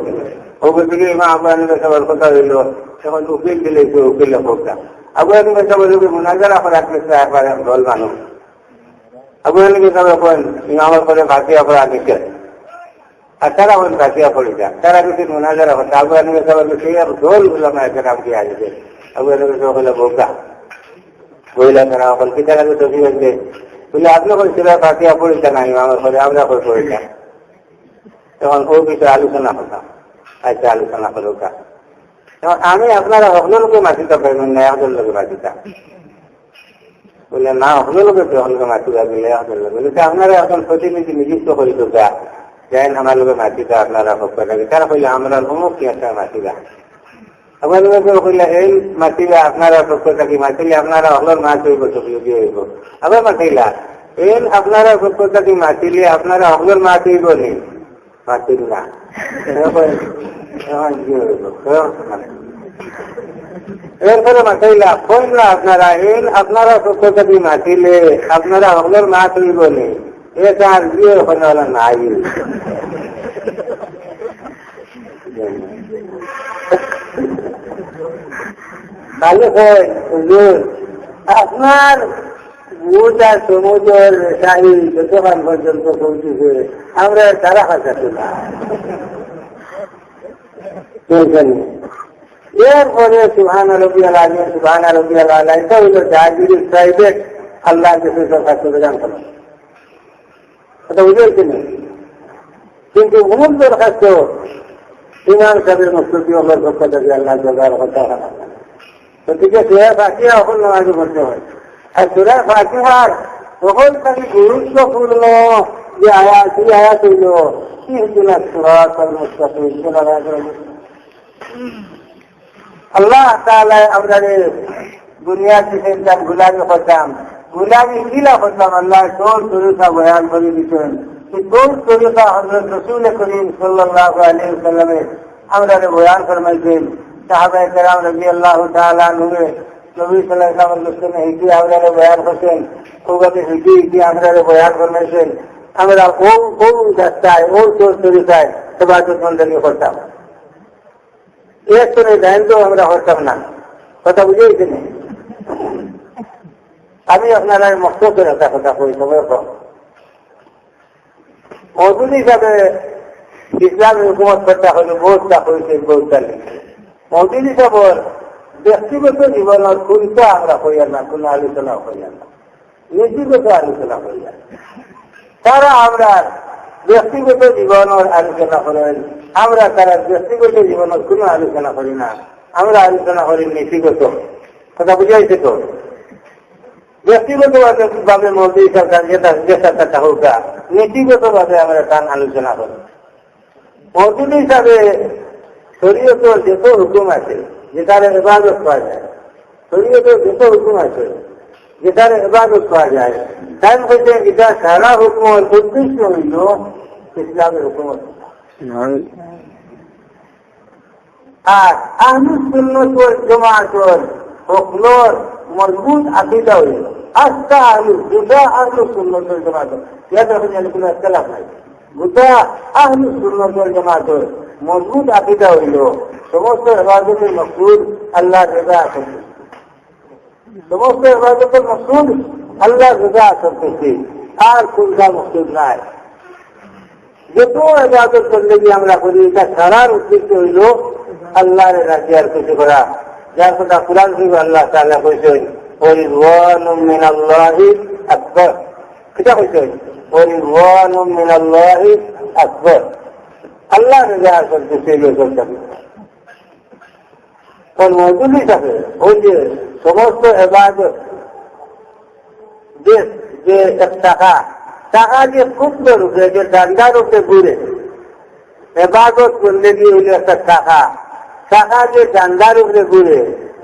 [SPEAKER 1] ওগুলো ইমাম আগুয়ান বেসাবার কথা হইল, এখন উকিল দিলেছে উকিলে হইতা। আগুয়ান বেসাবার মোনাজারা করার একবার দল মানুষ আগুয়ান বেসাবে ইমামের করে ভাটিয়া করা দিচ্ছে, আর তারা হল ভাটিয়া পড়ে যায়, তারা কিছু মোনাজারা হতো। আগুয়ান বেসাবার দোল গুলাম একটা নাম দিয়ে আসবে, আগুয়ান বেসাব হলে বোকা বইলা তারা হল পিতারা তো বলবে বলে আপনি বলছিল ভাটিয়া পড়েছে না ইমামের করে, আমরা করে পড়েছে। তখন ও বিষয়ে আলোচনা হতাম, আচ্ছা আলোচনা করো কা। এখন আমি আপনারা হকলোকে মাটিতে পাইবেন না, একজন লোকে মাটিতা বললে না, হকলোকে হকলোকে মাটিটা দিলে একজন লোক বলে আপনারা এখন প্রতিনিধি নিযুক্ত করি তো গা যাইন আমার লোকের মাটিটা আপনারা হক লাগে। তারা কইলে আমরা অমুক কি একটা মাটিরা, আমার লোকের কইলে এই মাটিরা আপনারা পক্ষ থাকি মাতিলে আপনারা হলোর মাছ হইব, চকলি দিয়ে হইব। আবার মাতিলা এই আপনারা পক্ষ থাকি মাতিলে আপনারা হলোর মাছ হইব নি, মাতিল না এরপরে মাথাইলা কইলা আপনারা এই আপনারা পক্ষ থাকি মাতিলে আপনারা হলোর মাছ হইব নি, এটা আর দিয়ে ওখানে ওরা নাই। তাহলে হয় হুজুর আপনার বুঝ আর সমুদ্রের সাহি যতক্ষণ পর্যন্ত পৌঁছেছে আমরা তারা খাচ্ছি না। এরপরে সুবহান রাব্বিয়াল আযীম সুবহান রাব্বিয়াল আ'লা এটা হইল জাহিরি প্রাইভেট আল্লাহ কাছে দরখাস্ত করা। এটা বুঝেছি না, কিন্তু মূল দরখাস্ত ইমাম সাহেবের মুফতি ওমর পক্ষ থেকে আল্লাহ জোগাড় কথা গতিকে সূরা ফাতিহা এখন নামাজ পড়তে হয়। আর সূরা ফাতিহার সকল থেকে গুরুত্বপূর্ণ যে আয়াত এই আয়াত হইল ইহদিনাস সিরাতাল মুস্তাকিম। আল্লাহ তাআলা আমাদের দুনিয়া থেকে গুলামি করতাম, গুলামি কিলা করতাম আল্লাহ কোন তরিকা বয়ান করে দিতেন। কোন তরিকা হযরত রাসূল করিম সাল্লাল্লাহু আলাইহি ওয়াসাল্লামের আমাদের বয়ান ফরমাইছেন। সাহাবায়ে কেরাম রাদিয়াল্লাহু তাআলা আনহু নবী সাল্লাল্লাহু আলাইহি ওয়াসাল্লাম হিকি আমাদের বয়ান করতেন, ওভাবে হিকি আমাদের বয়ান ফরমাইছেন। আমরা কোন রাস্তায় ও তরিকায় ইবাদত বন্দেগী করতাম, এক করে দেন তো আমরা করতাম না। কথা বুঝেছি না? আমি আপনারা মক্তবের একটা কথা কই সময় কম। মজুদ হিসাবে ইসলামের হুকুমত করতে হলে বোধটা হয়েছে বোধটা লিখে মজুদ হিসাবের ব্যক্তিগত জীবনের কোনটা আমরা হইয়া না, কোন আলোচনা হইয়া না, নীতিগত আলোচনা হইয়া। তারা আমরা ব্যক্তিগত জীবনের আলোচনা করেন, আমরা তারা ব্যক্তিগত জীবনের কোনো আলোচনা করি না, আমরা আলোচনা করি নীতিগত। কথা বুঝাইছে তো? ব্যক্তিগত ভাবে মোদী সরকার যেটা হোক, নীতিগত ভাবে আমরা তার আলোচনা করি। মজুদ হিসাবে শরীয়তের যত হুকুম আছে যেটার ইবাদত পাওয়া যায়, শরীয়তের যত হুকুম আছে যেটার ইবাদত পাওয়া যায়, তাই হচ্ছে এটা সারা হুকুমের উদ্দেশ্য হইল ইসলামের হুকুমত। আর আহলুস সুন্নাত ওয়াল জামাআতের হকলোর মজবুত আকীদা হইল আস্থা আহলুস সুন্নাত ওয়াল জামাআত। ইয়াদ রাখবেন কোনো ইখতিলাফ নাই। গোটা আহলুস সুন্নাত ওয়াল জামাআতের মজবুত আকীদা হইল সমস্ত ইবাদতের মাকসুদ আল্লাহর রিজা হাসিল, সমস্ত ইবাদতের মাকসুদ আল্লাহর রিজা হাসিল, আর কোনটা মাকসুদ নাই। যত ইবাদত বন্দেগী আমরা করি এটা সারার উদ্দেশ্য হইল আল্লাহর রাজি আর খুশি করা। যার কথা কুরআন শরীফে আল্লাহ তাআলা কইছেন ওয়ারিদওয়ানুম মিনাল্লাহি আকবার। এটা কইছেন ওয়ারিদওয়ানুম মিনাল্লাহি আকবার। আল্লাহ রাজি আর খুশি করতে হবে। কোন মজুদ হিসাবে ওই যে সমস্ত ইবাদত যে টাকা যে খুব রূপে যে ডান্ডা রূপে ঘুরে ইবাদত বন্দেগী হইল একটা টাকা যে ডান্ডার উপরে ঘুরে,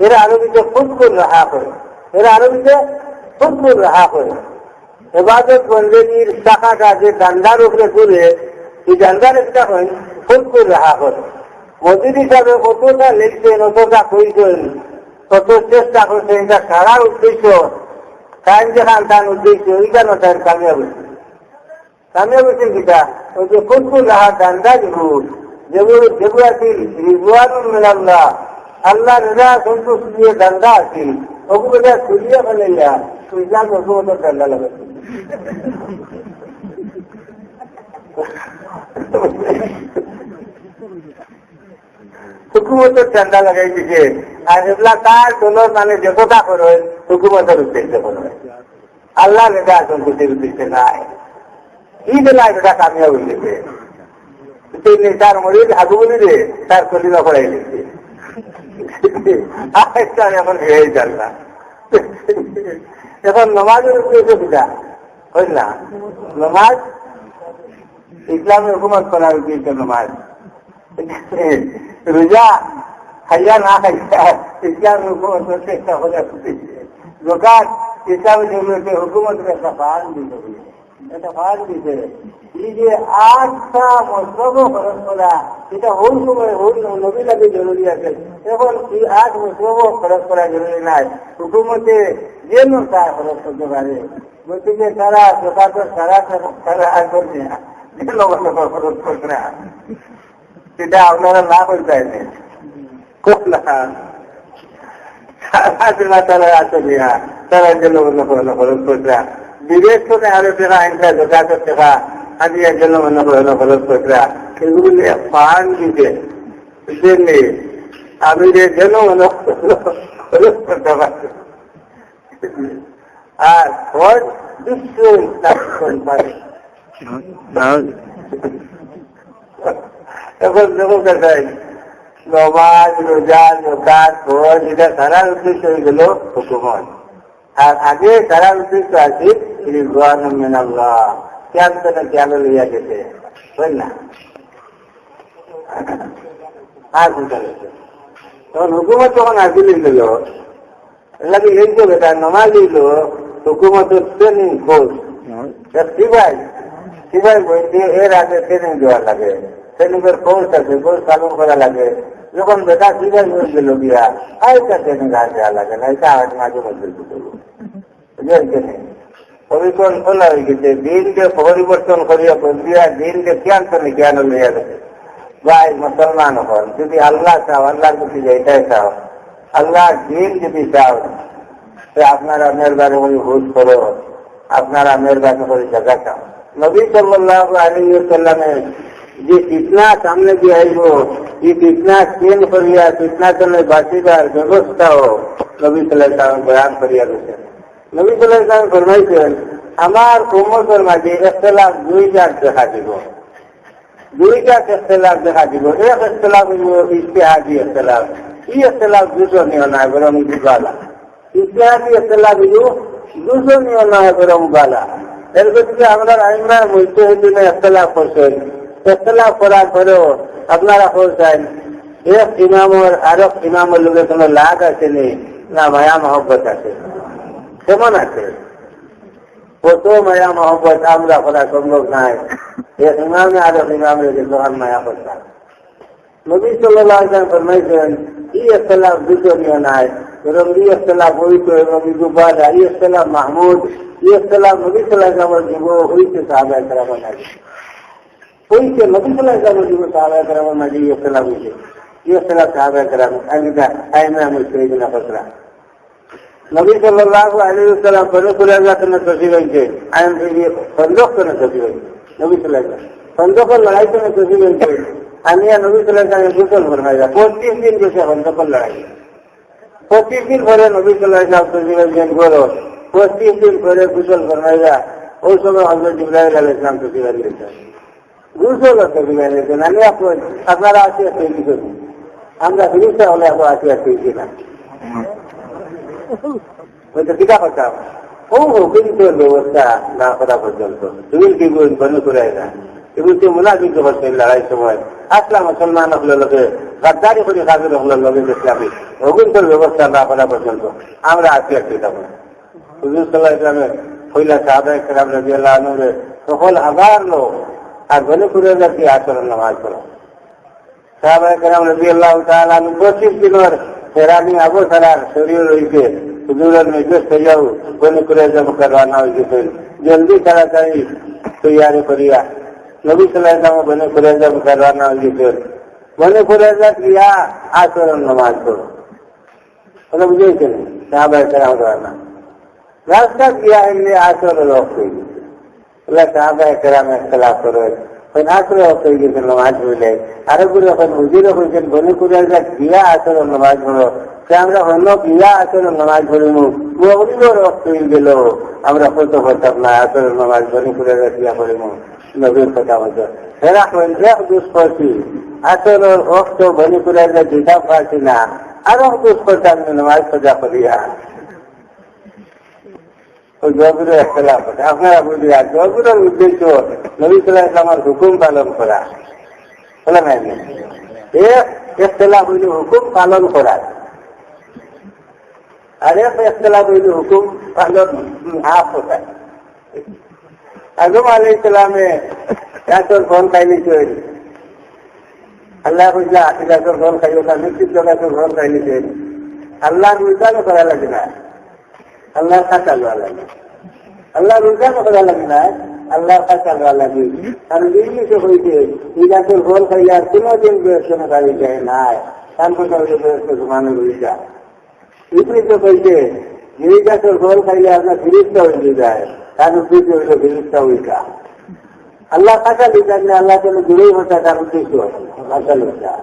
[SPEAKER 1] এরা আরবিতে ফুটবল রাহা করে, এরা আরবিতে ফুটবল রাহা করে। ইবাদত বন্দেগীর টাকাটা যে ডান্ডার উপরে ঘুরে, এই ডান্ডার একটা হয় ফুটবল রাহা করে। মজুদ হিসাবে কতটা লিখছেন, অতটা কইছেন, তত চেষ্টা করছেন। এটা সারার উদ্দেশ্য টাইম দেখান তার উদ্দেশ্য ওইখানে তার কামিয়াব হয়েছে। কামিয়াব হয়েছেন কিটা ওই যে ফুটবল রাহা ডান্ডা যেগুলো আছে রিজওয়ানুম মিনাল্লাহ, আল্লাহ রিজা সন্তুষ্ট দিয়ে ডান্ডা আছে, ওগুলো খুলিয়ে ফেলাইয়া ইসলাম হুকুমতের ডান্ডা লাগাচ্ছে। হুকুমতের ডান্ডা লাগাই দিছে। আর এগুলা তার দলের মানে যতটা করে হুকুমতের উদ্দেশ্যে করে, আল্লাহ রিজা সন্তুষ্টির উদ্দেশ্যে নাই। এই বেলায় এটা কামিয়াব হয়ে গেছে। তার মরিদ হাগুবলি রে তার কলিমা পড়াই দিচ্ছে। এখন হেয়ে যান না, এখন নমাজের উদ্দেশ্য পিতা হইল না। নমাজ ইসলামের হুকুমত করার উদ্দেশ্য নমাজ। রোজা খাইয়া না খাইয়া ইসলামের হুকুমত করতে একটা হলে লোকাত ইসলামের জমিতে হুকুমতের একটা ফাল দিতে, একটা ফাল দিতে। এই যে 8টা মসলব খরচ করা, এটা ওই সময় ওই নবী লাগে জরুরি আছে। এখন এই 8 মসলব খরচ করা জরুরি নাই, হুকুমতে যে তা খরচ করতে পারে। গতিকে তারা যোগাযোগ সারা করছে না, খরচ করছে না, সেটা আপনারা না করতে পারেন। তারা আছে নিয়া তারা গেল অন্য কোনো খরচ করতরা বিদেশ করে আরো টেকা আইনটা যোগাযোগ টেকা আদিয়া গেল অন্য কোনো খরচ করতরা এগুলি পান দিতে আমি যে গেল অন্য খরচ করতে পারছি আর খরচ বিশ্ব পারে এখন দেখো কাছে নমাজ রোজা জকাত ফরজ এটা সারা উদ্দেশ্য হয়ে গেল হুকুমত আর আগে সারা উদ্দেশ্য আছে রিজওয়ান মিনাল্লাহ কেন কেন লইয়া গেছে বুঝলেন না আর তখন হুকুমত যখন আসিল গেল লাগে এই তো বেটা নমাজ দিল হুকুমতের ট্রেনিং কোর্স সিবাই বইতে এর আগে ট্রেনিং দেওয়া লাগে ট্রেনিংয়ের কোর্স আছে কোর্স চালু করা লাগে যখন বেটা সিবাই হয়ে গেল গিয়া আরেকটা ট্রেনিং আর দেওয়া লাগে না এটা আজ মাঝে মধ্যে পরিবর্তন খোলা হয়ে গেছে দিনকে পরিবর্তন করিয়া দিয়া দিনকে জ্ঞান করে জ্ঞান লইয়া গেছে ভাই মুসলমান হন যদি আল্লাহ চাও আল্লাহর প্রতি এটাই চাও আল্লাহ দিন যদি চাও তো আপনারা মেহরবানি করে হুজ করো আপনারা মেহরবানি করে জায়গা চাও নবী সাল্লাল্লাহু আলাইহি ওয়াসাল্লামের যে ফিতনা সামনে দিয়ে আইব এই ফিতনা চেন করিয়া ফিতনা চলে বাঁচিবার ব্যবস্থাও নবী সাল্লাল্লাহু আলাইহি ওয়াসাল্লাম বয়ান করিয়া দিয়েছেন নবী সাল্লাল্লাহু আলাইহি ওয়াসাল্লাম ফরমাইছেন আমার উম্মতের মাঝে ইখতিলাফ দুইটা দেখা দিব দুইটা ইখতিলাফ দেখা দিব এক ইখতিলাফ হইব ইজতিহাদি ইখতিলাফ এই ইখতিলাফ দুজনীয় নয় বরং দুবালা ইজতিহাদি ইখতিলাফ হইব দুজনীয় নয় বরং বালা এর ভিতরে আমরা আইনরা মুজতাহিদিনে ইখতিলাফ করছেন ইখতিলাফ করার পরেও আপনারা বলছেন এক ইমামের আরেক ইমামের লোকের কোনো লাভ আছে না মায়া মহব্বত আছে কেমন আছে কত মায়া মহব্বত আমরা করা সম্ভব নাই এক ইমামে আরেক ইমামের যখন মায়া করতাম নবী সাল্লাল্লাহু আলাইহি ওয়াসাল্লাম ফরমাইছেন এই ইখতিলাফ দুজনীয় নাই বরং এই ইখতিলাফ হইতো এবং দুবালা এই ইখতিলাফ মাহমুদ এই ইখতিলাফ নবী সাল্লাল্লাহু আলাইহি ওয়াসাল্লাম জীব হইতে সাহাবায়ে কেরামের মাঝে হইতে নবী সাল্লাল্লাহু আলাইহি ওয়াসাল্লাম জীব সাহাবায়ে কেরামের মাঝে এই ইখতিলাফ হইছে এই ইখতিলাফ সাহাবায়ে কেরাম আইনা মুজতাহিদিনা ফসলা নবী সাল্লাল্লাহু আলাইহি ওয়াসাল্লাম পরিকল্পনা তসিব হইছে আইন সন্দেহ করে তসিব হইছে নবী সাল্লাল্লাহু আলাইহি ওয়াসাল্লাম সন্দেহ লড়াই করে তসিব হইছে আনিয়া নবী সাল্লাল্লাহু আলাইহি ওয়াসাল্লাম গোসল ফরমাইয়া 25 দিন বসে সন্দেহ লড়াই 25 দিন পরে নবী সাল্লাল্লাহু আলাইহি ওয়াসাল্লাম তসিব হইছেন গরো 25 দিন পরে গোসল ফরমাইয়া ওই সময় হযরত জিবরাইল আলাইহিস সালাম তসিব হইছেন গোসল তসিব হইছেন আমি আপনারা আছে তৈরি করুন আমরা ফিরিস্তা হলে আবার আছে তৈরি না ওইটা টিকা করতাম ও কিন্তু ব্যবস্থা না করা পর্যন্ত তুমি কি বন্ধ করে না এগুলো তো মুনাফিক করছেন লড়াই সময় আসলাম মুসলমান হলের লোকে গাদ্দারি করে কাজের হলের লোকে ইসলামিক অগুন্তর ব্যবস্থা না করা পর্যন্ত আমরা আছি একটি তখন হুজুর সাল্লাল্লাহু আলাইহি ওয়াসাল্লামের ফইলা সাহাবায়ে কেরাম রাদিয়াল্লাহু আনহুর সকল আবার লোক আর গনে করে কি আচরণ নামাজ পড়ো সাহাবায়ে কেরাম রাদিয়াল্লাহু তাআলা আনহু 25 দিনের ফেরানি আবু সারার শরীর রয়েছে হুজুরের নির্দেশ হইয়াও গনে করে রওনা হয়ে গেছেন জলদি তাড়াতাড়ি তৈয়ারি করিয়া নবী সাল্লাল্লাহু আলাইহি ওয়াসাল্লাম বনে করে রওনা হয়ে গেছেন বনে করে গিয়া আচরণ নামাজ পড়ো ওটা বুঝেছেন সাহাবায়ে কেরাম রওনা রাস্তা গিয়া এমনি আচরণ রোক হয়ে গেছে বলে সাহাবায়ে কেরাম ইখতিলাফ করে আসলে হয়ে গেছে নামাজ পড়লে আরো করে এখন হুজুরে হয়েছেন বনে করে গিয়া আচরণ নামাজ পড়ো আমরা অন্য গিয়া আচরণ নামাজ পড়িমু ওগুলো রক্ত হয়ে গেল আমরা কত করতাম না আচরণ নামাজ বনে করে গিয়া পড়িমু নবীর কথা বলতো এরা এক দুষ করছি আচরণ রক্ত বনে করে দিতে পারছি না আরো দুষ করতাম নামাজ সজা করিয়া ওই জগুরে ইখতিলাফ আছে আপনারা বুঝিয়া জগুরের উদ্দেশ্য নবী সাল্লাল্লাহু আলাইহি ওয়াসাল্লামের হুকুম পালন করা বলে নাই এক ইখতিলাফ হইল হুকুম পালন করা আর এক ইখতিলাফ হইল হুকুম পালন না করা আদম আলাইহিস সালামে রাসূল ফোন খাইলি চল আল্লাহ বুঝলা রাসূল ফোন খাইলো না নিশ্চিত রাসূল ফোন খাইলি চল আল্লাহ রুজানো করা লাগে না আল্লাহ কাছে লাগে আল্লাহ রুজানো করা লাগে না আল্লাহ কাছে লাগে আর ইংলিশে হইতে এই রাসূল ফোন খাইলে আর কোনোদিন বেশি না যায় না তার কথা হইল মানুষ রুজা ইবলিস কইছে এই গাছের ফল খাইলে আপনার ফিরিস্তা হয়ে যায়, তার উদ্দেশ্য হইল ফিরিস্তা উল্টা। আল্লাহ কাঁচা লিখেন না, আল্লাহ যেন দূরেই হতা, তার উদ্দেশ্য কাঁচা লিখা।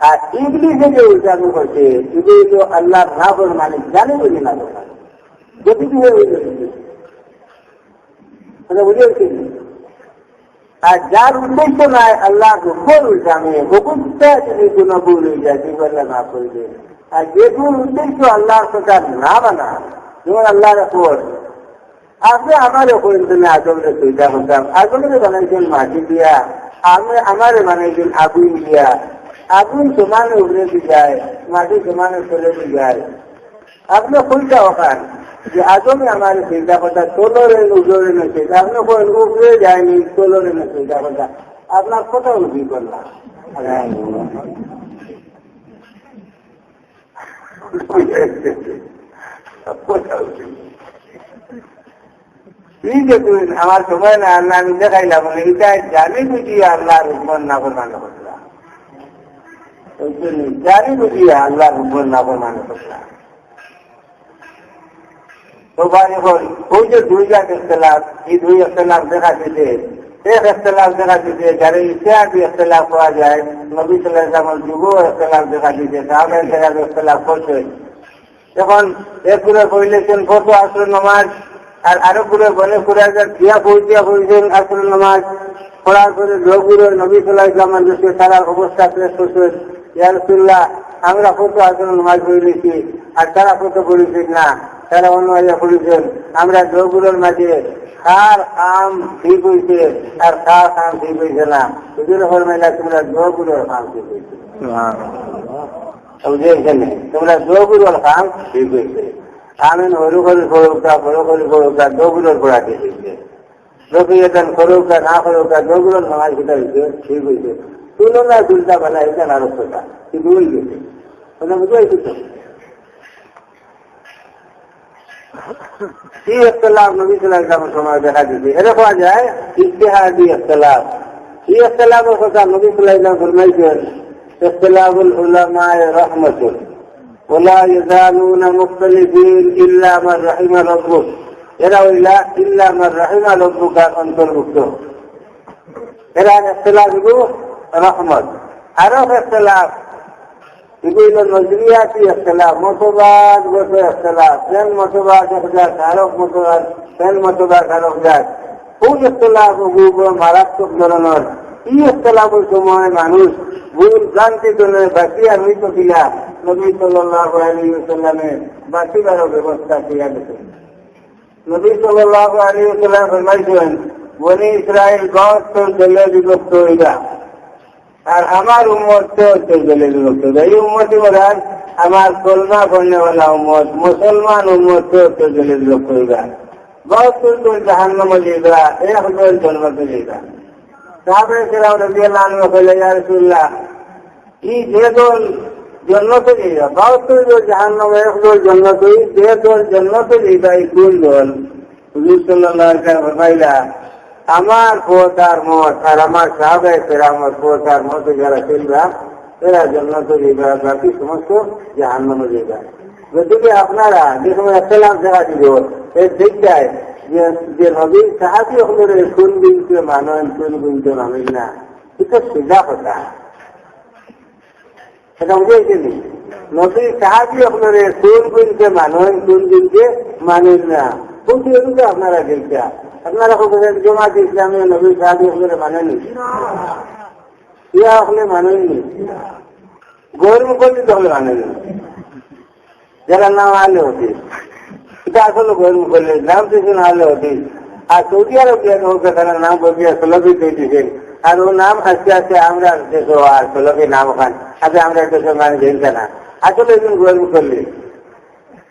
[SPEAKER 1] আর ইংলিশে যে উচ্চারণ করছে এগুলি তো আল্লাহর না বল মানে জানে বুঝি না যদি বুঝেছি। আর যার উদ্দেশ্য নাই আল্লাহ হুকুম উল্টামে হুকুমটা যদি কোনো ভুল হয়ে যায় জীবনটা না করবে। আর যেগুলোর উদ্দেশ্য আল্লাহর কথা না মানা, যেমন আল্লাহর উপর আপনি আমার ওপর আদমরে সুবিধা করতাম, আদমরে বানাইছেন মাটি দিয়া, আমারে বানাইছেন আগুন দিয়া, আগুন সমানে উড়ে দিয়ে যায়, মাটি সমানে চলে দিয়ে যায়। আপনি কইটা ওখান যে আদমে আমার চিন্তা কথা তোলরে উজরে নেছে, আপনি উপরে যায়নি তোলরে না চিন্তা কথা, আপনার কোথাও উঠি করলাম আমার সময় না আল্লাহ আমি দেখাইলাম এটা জানি বুঝিয়ে আল্লাহর হুকুম না প্রমাণ করলাম, জানি বুঝিয়ে আল্লাহর হুকুম না প্রমাণ করলাম। তো ভাই এখন ওই যে দুই জাত ইখতিলাফ, এই দুই ইখতিলাফ দেখা দিতে এক ইখতিলাফ দেখা দিতে যারা ইতিহাসে ইখতিলাফ পাওয়া যায়, নবী সাল্লাল্লাহু আলাইহি ওয়াসাল্লাম যুগও ইখতিলাফ দেখা দিতে, সাহাবায়ে কেরাম ইখতিলাফ করছে। এখন এক গুলো কইলেছেন কত আসর নামাজ, আর আরো গুলো বলে করে দিয়া পড়ছেন আসর নামাজ পড়ার পরে লোকগুলো নবী সাল্লাল্লাহু আলাইহি ওয়াসাল্লামের দেশে তারা অবস্থা পেশ করছেন, ইয়া রাসূলুল্লাহ আমরা কত আসর নামাজ পড়েছি আর তারা কত পড়েছেন না, তারা অন্য করেছেন। আমরা লোকগুলোর মাঝে কার কাম ঠিক হয়েছে আর কার কাম ঠিক হয়েছে না, হুজুর ফরমাইলা তোমরা লোকগুলোর কাম ঠিক হয়েছে, বুঝেছেন? তোমরা লোকগুলোর কাম ঠিক হয়েছে। আমিন হরু করে করুকা, বড় করে করুকা, লোকগুলোর গোড়া ঠিক হয়েছে। লোকেন করুকা না করুকা, লোকগুলোর নামাজ কিটা হয়েছে ঠিক হয়েছে। তুলনা দুলটা বেলা এটা আরো কথা কিন্তু হয়ে গেছে, বুঝেছি তো। এই ইখতিলাফ নবী সাল্লাল্লাহু আলাইহি ওয়াসাল্লামের সময় দেখা দিয়েছে। এটা পাওয়া যায় ইজতিহাদি ইখতিলাফ। এই ইখতিলাফের কথা নবী সাল্লাল্লাহু আলাইহি ওয়াসাল্লাম ফরমাইছেন, ইখতিলাফুল উলামায়ে রাহমাতুন ওয়া লা ইয়াজালুনা মুখতালিফিন ইল্লা মান রাহিমা রাব্বুক। এরা হইলা ইল্লা মান রাহিমা রাব্বুকা অন্তর্ভুক্ত। এরা ইখতিলাফ রহমত। আরো ইখতিলাফ এগুলো নজরিয়াতি ইখতিলাফ, মতবাদ গত ইখতিলাফ, ফেল মতবাদ একজাত, আরব মতবাদ ফেল মতবাদ আরব জাত। ওই ইখতিলাফ মারাত্মক ধরনের। এই ইখতিলাফের সময় মানুষ ভুল ভ্রান্তি জন্য বাঁচিয়ার হইত কিনা নবী সাল্লাল্লাহু আলাইহি ওয়াসাল্লামে বাঁচিবারও ব্যবস্থা করিয়া দিতেন। নবী সাল্লাল্লাহু আলাইহি ওয়াসাল্লাম ফরমাইছেন, বনি ইসরাইল গত ছেলে বিভক্ত হইলা, আর আমার উম্মত চলে বিভক্ত। এই উম্মতি বলার আমার কলমা পড়নেওয়ালা উম্মত, মুসলমান উম্মত চলে বিভক্ত হইবা। বহুত জাহান্নামে যাইবা, এক দল জান্নাতে যাইবা। সাহাবায়ে কেরাম রাদিয়াল্লাহু আনহুম কইলেন, ইয়া রাসূলুল্লাহ এই যে দল জান্নাতে যাইবা, বহুত দল জাহান্নামে, এক দল জান্নাতে, যে দল জান্নাতে যাইবা এই কোন দল? হুজুর সাল্লাল্লাহু আলাইহি ওয়াসাল্লাম ফরমাইলা, আমার পথ আর মত আর আমার সাহাবায়ে কেরামের পথ আর মতে যারা চলবা এরা জান্নাতে যাইবা, বাকি সমস্ত জাহান্নামে যাইবা। যদি আপনারা যে সময় ইখতিলাফ দেখা দিব এই দিকটায় যে নবীর সাহাবী হলেন কোন দিনকে মানেন কোন দিনকে মানেন না, এটা সোজা কথা। সেটা বুঝেছেন? নবীর সাহাবী হলেন কোন দিনকে মানেন কোন দিনকে মানেন না, কিন্তু এগুলো আপনারা দেখছা আপনারা জমাত ইসলামে নবীর সাহাবী হলে মানেনি, ইয়া হলে মানেননি, গৌর মুখল্লিত হলে মানেনি, যারা নাম আলে হতি এটা আসলে গৌর মুখল্লিত, নাম কিছু না আলে হতি। আর সৌদি আরব হোক তারা নাম বলিয়া সলভি দিয়ে দিচ্ছেন, আর ও নাম আস্তে আস্তে আমরা দেশ আর সলভি নাম ওখান আচ্ছা আমরা দেশের মানে জানছে না, আসলে একজন গৌর মুখল্লিত।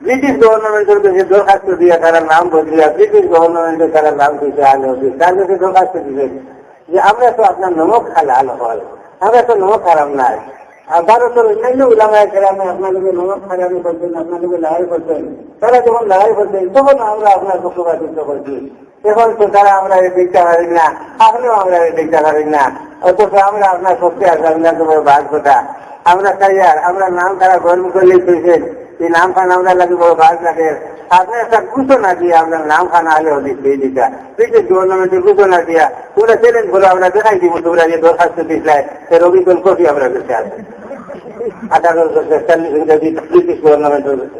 [SPEAKER 1] ব্রিটিশ গভর্নমেন্টের কাছে দরখাস্ত দিয়ে তারা নাম বদলিয়া ব্রিটিশ গভর্নমেন্টের তারা নাম দিতে আলে হতি, তার কাছে দরখাস্ত দিলেন যে আমরা তো আপনার নমক হালাল হয়, আমরা তো নমক হারাম নাই। আর ভারতের অন্যান্য উলামায়ে কেরামে আপনাদেরকে নমক হারামি করছেন, আপনাদেরকে লড়াই করছেন, তারা যখন লড়াই করছেন তখন আমরা আপনার পক্ষপাতিত্ব করছি। এখন তো তারা আমরা এই দিকটা পারি না, আপনিও আমরা এই দিকটা পারি না, অথচ আমরা আপনার শক্তি আছে আপনার তোমার বাদ কথা আমরা চাই। আর আমরা নাম তারা গর্ব করলেই পেয়েছেন এই নাম খান আমরা লাগে বড় কাজ লাগে। আপনি একটা ঘোষণা দিয়ে আপনার নাম খানা হলে অধিক দিয়ে দিতা, ব্রিটিশ গভর্নমেন্টের ঘোষণা দিয়া পুরো চ্যালেঞ্জ করে আমরা দেখাই দিব, তোমরা যে দরখাস্ত দিসলাই সে রবিকুল কপি আমরা কাছে আছে 1840 ব্রিটিশ গভর্নমেন্টের কাছে।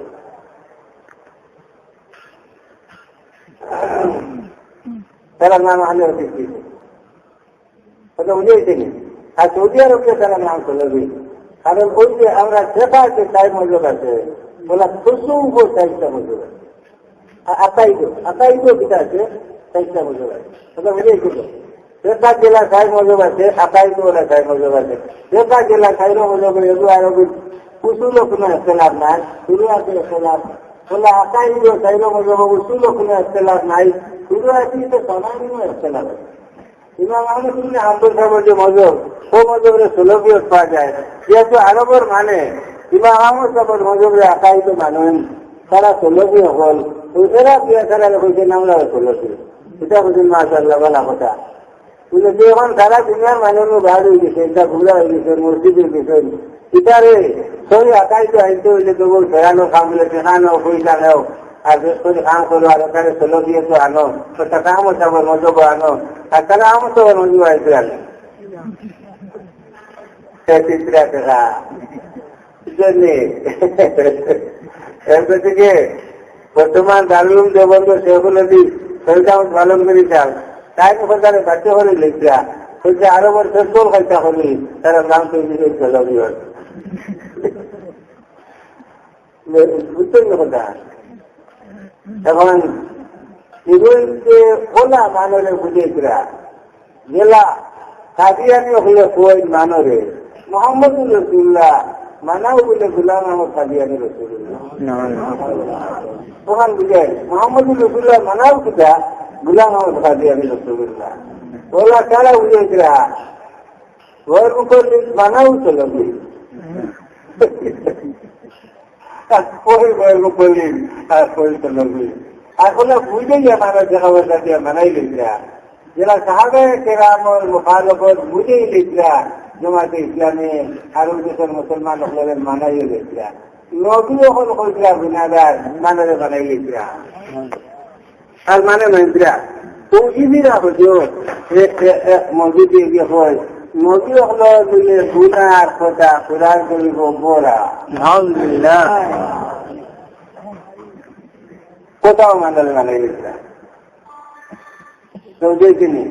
[SPEAKER 1] তারা নাম হলে অধিক দিয়েছে, ওটা বুঝেছেনি। আর সৌদি আরবকে তারা নাম চলবে, কারণ ওই যে আমরা দেখা আছে সাহেব মজুর আছে, বলা খুশবু সাহিত্যা মজুর আছে, আকাইদো যেটা আছে সাহিত্যা মজুর আছে, ওটা বুঝেছিল। সেটা জেলা সাহেব মজুর আছে, আকাইদো ওরা সাহেব মজুর আছে। সেটা জেলা সাহেব মজুর এগুলো আর উসুলও কোনো এখতলাফ নাই, শুরু আছে এখতলাফ। বলে আকাইদো সাহেব মজুর উসুলও কোনো এখতলাফ নাই, শুরু আছে তো সামান্য এখতলাফ আছে। ইমাম আহমদ ইবনে হাম্বল সাহেবের যে মজহব, ও মজহবের সুলভিয়ত পাওয়া যায়। যেহেতু আরবের মানে ইমাম আহমদ সাহেবের মজহবের আকাইদো মানুষ তারা সুলভীয় হল, ওইটা দিয়ে তারা হয়েছেন আমরা সুলভী। এটা হচ্ছেন মাশাআল্লাহ বলা কথা। কিন্তু যে এখন সারা দুনিয়ার মানুষ বাদ হয়ে গেছে, এটা ঘুরা হয়ে গেছে, মসজিদের গেছেন, এটারে সহি আকাইদো আইতে হইলে তবু ফেরানো কাম বলে টেকানো পয়সা নেও, আর বেশ করে কাম করো, আর ওখানে সুলভীয় তো আনো, তো টাকা আহমদ সাহেবের মজহব আনো, আর তারা আহমদ সাহেবের মজহব আইতে আনে চিত্রা টাকা এরপর থেকে বর্তমান দারুল দেবন্দ সেগুলো শরীরটা পালন করে চাল তাই তারা বাচ্চা হলে লিখা হচ্ছে আরো বছর চোল খাইতা হলি তারা নাম তৈরি চলো বুঝতেন কথা। এখন এগুলোকে ওলা মানরে বুঝেছিরা জেলা কাদিয়ানি হলে কই মানরে মোহাম্মদুর রসুল্লাহ মানাও বলে গুলাম আহমদ কাদিয়ানি রসুল্লাহ ওখান বুঝাই মোহাম্মদুর রসুল্লাহ মানাও কিটা গুলাম আহমদ কাদিয়ানি রসুল্লাহ ওলা তারা বুঝেছিরা ওর মুখর মানাও চলো আসলে বুঝে গিয়ে মানুষ দেখা দিয়ে মানাই লিখরা যারা সাহাবে কেরামর মুখালফত বুঝেই লিখরা জমাতে ইসলামে আরো দেশের মুসলমান হলেন মানাইও লিখরা নবীও হল হইরা গুনাগার মানরে বানাই লিখরা আর মানে মন্ত্রা তৌহিদিরা হুজুর মসজিদে গিয়ে হয় নবী হলো দিলে গুনার কথা কোরআন করিব বড়া আলহামদুলিল্লাহ কোথাও মানলে বানাই লিখরা তিনি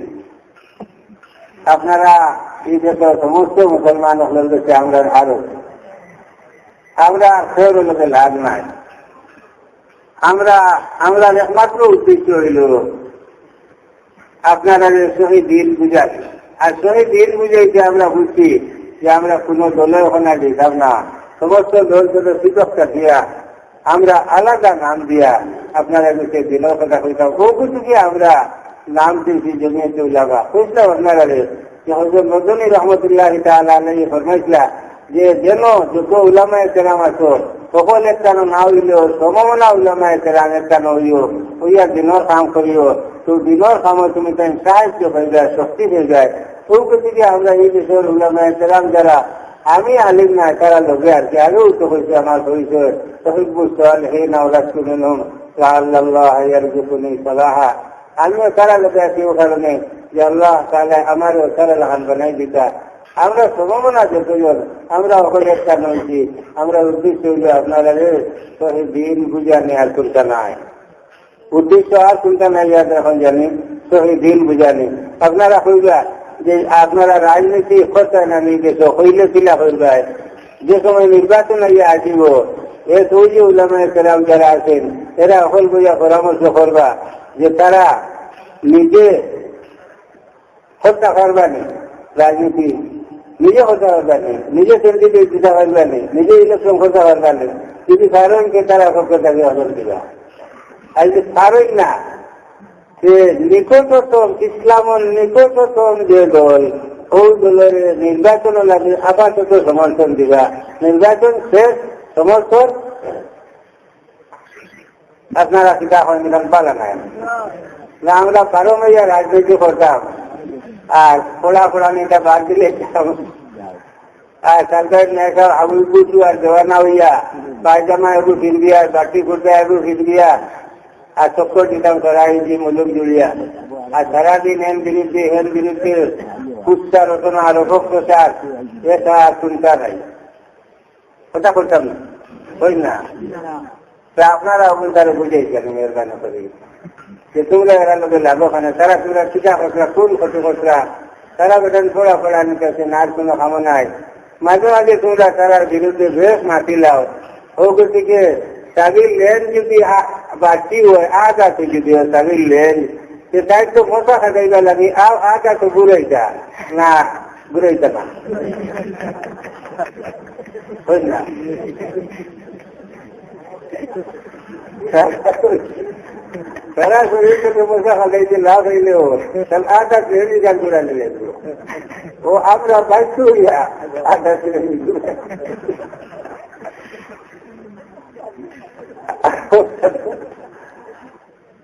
[SPEAKER 1] আপনারা এই যে সমস্ত মুসলমান হলেন দেশে আমরা আরো আমরা খেয়ে লোকের লাভ নাই। আমরা একমাত্র উদ্দেশ্য হইল আপনারা শহীদ দিন বুঝাই, আর শহীদ দিন বুঝাইতে আমরা বুঝছি যে আমরা কোন দলের ওখানে দিতাম না, সমস্ত দল থেকে পৃথকটা দিয়া আমরা আলাদা নাম দিয়া আপনারা দেশে দিনের কথা কইতাম। ও কিছু কি আমরা নাম দিয়েছি জমিয়েতে উলাবা বুঝলাম আপনারা যে হযরত মদনী রহমতুল্লাহ তাআলা আলাইহি ফরমাইছিলা যে যেন যত উলামায়ে কেরাম আছো সকল একটা না হইলেও সমমনা উলামায়ে কেরাম একটা হইও হইয়া দিনের কাম করিও, তো দিনের কামে তুমি তাই সাহায্য হয়ে যায়, শক্তি হয়ে যায়। তো থেকে আমরা এই দেশের উলামায়ে কেরাম যারা আমি আলিম না তারা লোকে আর কি আগেও তো হয়েছে আমার পরিচয় তহিবুল সালেহিন আওলাদু মিনহুম লাআল্লাল্লাহ ইয়ারযুকুনি সালাহা। আমিও তারা লোকে আছি ও কারণে যে আল্লাহ তাআলা আমারও তারা লাহান বানাই দিতা। আমরা সমমনা যতজন আমরা ওখানে একটা নইছি, আমরা উদ্দেশ্য হইল আপনারা শহীদ দিন বুঝা নেওয়ার চিন্তা নাই, উদ্দেশ্য আর চিন্তা নাই এখন জানি শহীদ দিন বুঝানি। আপনারা হইবা যে আপনারা রাজনীতি করতেন না নির্দেশ হইলে কিলা হইবাই, যে সময় নির্বাচন আসিব এ তৈরি উলামায়ে কেরাম যারা আছেন এরা হল বইয়া পরামর্শ করবা যে তারা নিজে হত্যা করবানি, রাজনীতি নিজে হত্যা করবানি, নিজে ক্যান্ডিডেট দিতে পারবানি, নিজে ইলেকশন করতে পারবানি, যদি কারণকে তারা সভ্যতাকে অর্জন দিবা। আর যে কারণ না যে নিকটতম ইসলামের নিকটতম যে দল ওই দলের নির্বাচন লাগে আপাতত সমর্থন দিবা, নির্বাচন শেষ সমর্থন আপনারা কিতা হয় পালা নাই না। আমরা 12 মাইয়া রাজনীতি করতাম আর পড়ানিটা বাদ দিলে আর সরকার নেশা আবুল বুঝু আর জওয়ানা হইয়া পায়জামা এবু ফিরবিয়া বাটি কুর্তা এবু ফিরবিয়া আর চক্কর দিতাম করাই দিয়ে মুলুক জুড়িয়া আর সারাদিন হেন বিরুদ্ধে কুচ্চা রচনা আর অপপ্রচার এটা শুনতা নাই ওটা করতাম না ওই না আপনারা অবন্ধারে বুঝেছেন মেহরবানি করে যে তোমরা এরা লোকের লাভ ওখানে তারা তোমরা টিকা খসরা কোন ক্ষতি খসরা তারা বেতন পড়া নিতেছে আর কোনো খামো নাই মাঝে মাঝে তোমরা তারার বিরুদ্ধে বেশ মাতি লাও ওগুলো থেকে সাবির লেন যদি বাড়তি হয় আজ আছে যদি সাবির লেন যে দায়িত্ব মশা খাটাইবা লাগে আজ আছে বুড়াইটা না বুড়াইটা না বুঝ না সারা শরীর থেকে মশা খাটাইতে লাভ হইলেও তাহলে আটা শ্রেণী গান করে নিলে ও আমরা বাধ্য হইয়া আটা শ্রেণী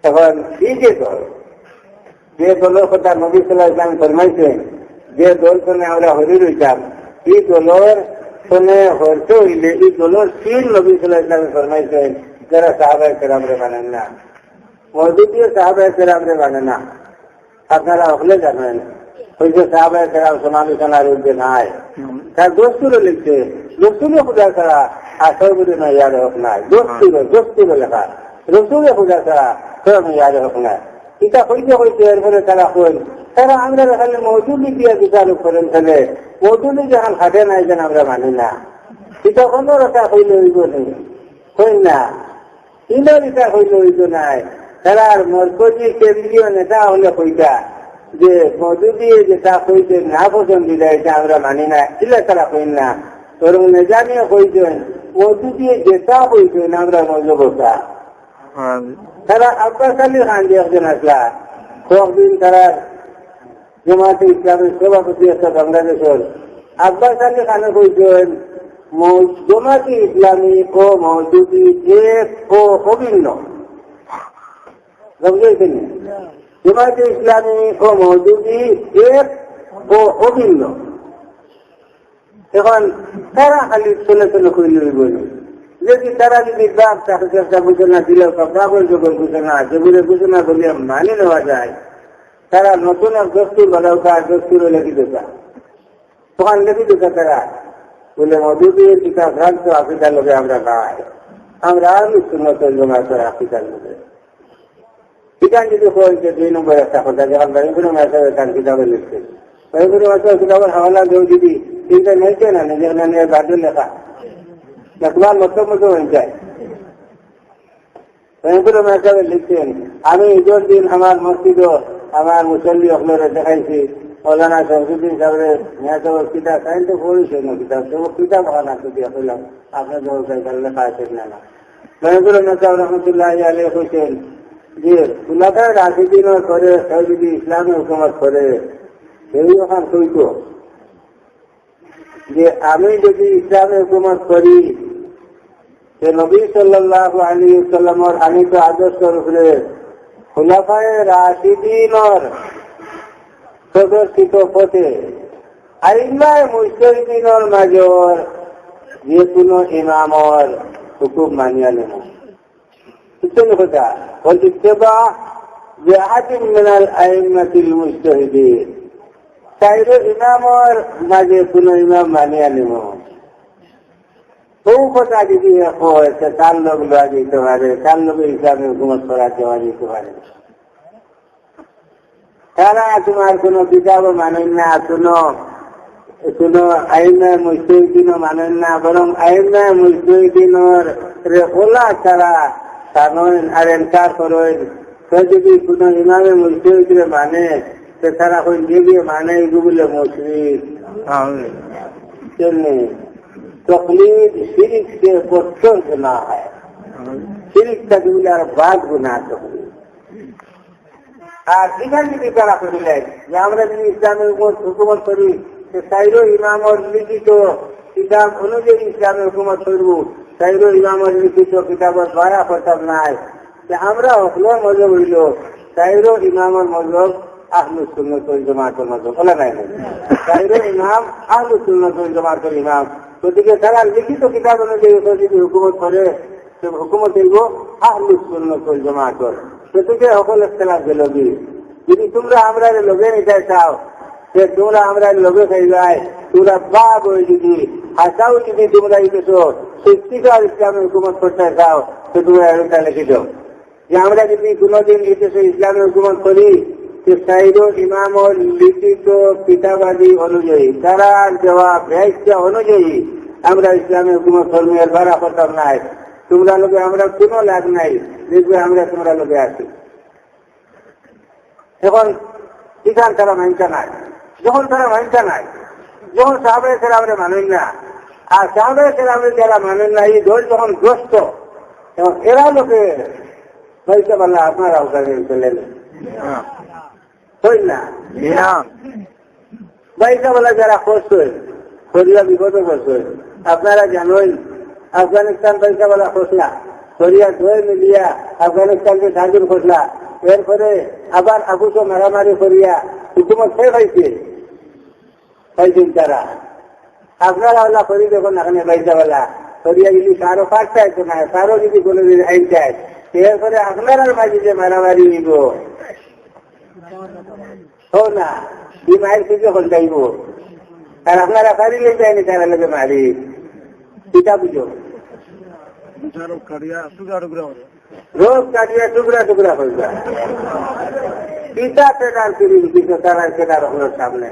[SPEAKER 1] তখন ঠিকই তো যে দলের কথা নবী সাল্লাল্লাহু আলাইহি ওয়াসাল্লাম ফরমাইছেন যে দল শুনে আমরা হরি রইতাম এই দলের শুনে হরতে হইলে এই দলের তিন নবী সাল্লাল্লাহু আলাইহি ওয়াসাল্লাম ফরমাইছেন যারা সাহাবায়ে কেরামরে মানেন না মওদুদীয় সাহাবায়ে কেরামরে মানে না আপনারা হলে জানেন ওই যে সাহাবায়ে কেরাম সমালোচনার উদ্যোগ নাই তার দোস্তুরও লিখছে দোস্তুরও খোঁজা ছাড়া আসর বুঝে না ইয়ার হোক নাই দোস্তুরও লেখা রসুলে খোঁজা ছাড়া কেউ ইয়ার হোক নাই এটা হইতে এরপরে তারা কই তারা আমরা দেখালে মৌজুদি দিয়ে বিচারক করেন ফেলে মৌজুদি যখন খাটে নাই যেন আমরা মানি না এটা কোনো রটা হইলে হইব নেই হই না ইনো এটা হইলে হইব নাই তারা মরকজি কেন্দ্রীয় নেতা হলে কইটা যে মৌজুদি যেটা কইতে না পছন্দ দিলে এটা আমরা মানি না এলে তারা কই না তোর নেজানিও কইতেন মৌজুদি যেটা কইতেন আমরা মজবতা তারা আব্বাস আলী খান যে একজন আসলা কয়েকদিন তারা জমাতে ইসলামের সভাপতি একটা বাংলাদেশের আব্বাস আলী খানে কইছেন জমাতে ইসলামী ও মৌজুদি এক ও অভিন্ন বুঝেছেন জমাতে ইসলামী ও মৌজুদি এক ও অভিন্ন এখন তারা খালি চলে কইলে বলি যদি তারা যদি বাপ তাকে চেষ্টা ঘোষণা দিলেও কাপড় যখন ঘোষণা যেগুলো ঘোষণা করলে মানি নেওয়া যায় তারা নতুন এক দস্তুর বানাওটা দস্তুরও লেখি দেতা তখন লেখি দেতা তারা বলে মধুদের কিতাব ভ্রান্ত আফ্রিকার লোকে আমরা নাই আমরা আরো সুন্নত জমাতে আফ্রিকার লোকে সেখান যদি হয়েছে 2 নম্বর একটা কথা যখন বাইগুলো মেসাবে তার কিতাবে লিখছে বাইগুলো মেসাবে কিতাবের হাওলা দেও যদি চিন্তা নেইছে না নিজের নিয়ে গাড়ি লেখা তোমার মতো হয়ে যায় লিখছেন আমি ঈদের দিন আমার মসজিদ আমার মুসল্লি অকলরে দেখাইছি মৌলানা শমসুদ্দিন সাহেবের মেয়াজের কিতাব সাইন তো পড়েছে না কিতাব সব কিতাব ভাড়া দিয়ে পেলাম আপনার জল লেখা আছে না মেহবুল মেসাব রহমতুল্লাহ আলী কইছেন যে খুলাফায়ে রাশিদিনের করে কেউ যদি ইসলামী হুকুমত করে সেই ওখান কইত যে আমি যদি ইসলামী হুকুমত করি নবী সাল্লাল্লাহু আলাইহি ওয়াসাল্লামের আনিত আদর্শের উপরে খুলাফায়ে রাশিদিনের প্রদর্শিত পথে আইম্মায়ে মুজতাহিদিনের মাজর যে কোনো ইমামর হুকুম মানিয়া নেব বুঝছেন কথা বলছি ইত্তেবা বিআহাদিন মিনাল আইম্মাতিল মুজতাহিদিন চাইরে ইমামর মাঝে কোনো ইমাম মানিয়া নেব বহু কথা যদি হয়েছে তার লোক লওয়া যেতে পারে তার লোকের ইসলামে হুকুমত করা দেওয়া যেতে পারে তারা তোমার কোন কিতাবও মানেন না কোনো আইমায়ে মুজতাহিদিনও মানেন না বরং আইমায়ে মুজতাহিদিনের ওলা তারা জানেন আর এনকার করেন সে যদি কোনো ইমামে মুজতাহিদরে মানে তো তারা কোন দিকে মানে এগুলো মুশরিক চলনে तकलीद शिरिक से बच्चों गुनाह है शिरिक का गुनाह बाद गुनाह तकलीद আর এখান যদি তারা করিলেন যে আমরা যদি ইসলামের উপর হুকুমত করি সাইরো ইমামর লিখিত কিতাব অনুযায়ী ইসলামের হুকুমত করব সাইরো ইমামর লিখিত কিতাবের দ্বারা করতাম নাই যে আমরা হকলের মজব হইল সাইরো ইমামর মজব আহলুস সুন্নাত ওয়াল জামাতের মতো বলা নাই তাইরে ইমাম আহলুস সুন্নাত ওয়াল জামাতের ইমাম গতিকে তারা লিখিত কিতাব অনুযায়ী যদি হুকুমত করে হুকুমত হইব আহলুস সুন্নাত ওয়াল জামাতের গতিকে সকল ইখতিলাফ গেলবি যদি তোমরা আমরা লগে নিতে চাও যে তোমরা আমরা লগে খাই যায় তোমরা বাপ হয়ে যদি হাসাও যদি তোমরা কিছু সত্যিকার ইসলামের হুকুমত করতে চাও তো তোমরা এরকম লিখে দাও যে আমরা যদি কোনোদিন ইতিহাসে ইসলামের হুকুমত করি যে সাইড ইমাম লিখিত কিতাবাদি অনুযায়ী তারা দেওয়া ব্যাখ্যা অনুযায়ী আমরা ইসলামের হুকুমত ধর্মের ভাড়া করতাম নাই তোমরা লোকে আমরা কোনো লাভ নাই দেখবে আমরা তোমরা লোকে আছি এখন কিষান তারা মানতে নাই যখন তারা মানতে নাই যখন সাহাবায়ে কেরামরা মানেন না আর সাহাবায়ে কেরামরা যারা মানেন না এই দল যখন গ্রস্ত এবং এরা লোকে পয়সা বললা আপনারা ওখানে চলেন না পয়সা বলা যারা করছেন সরিয়া বিপদ করছেন আপনারা জানেন আফগানিস্তান পয়সা বলা খসলা সরিয়া ধরে মিলিয়া আফগানিস্তানকে সাহায্য খসলা এরপরে আবার আবুসো মারামারি করিয়া হুকুমত শেষ হয়েছে পাইছেন তারা আপনারা ওলা করি দেখুন এখানে পয়সাওয়ালা সরিয়া যদি কারো পাঠটা আছে না কারো যদি কোনোদিন আইন চায় এরপরে আপনারা মাঝে যে মারামারি নিব হো না দুই মায়ের থেকে হল যাইব আর আপনারা পারিলে যায়নি তারা লোকে মারি পিতা বুঝো রোগ কাটিয়া টুকরা টুকরা হয়ে যায় পিতা পেটার করি কিন্তু তারা সেটার হলো সামনে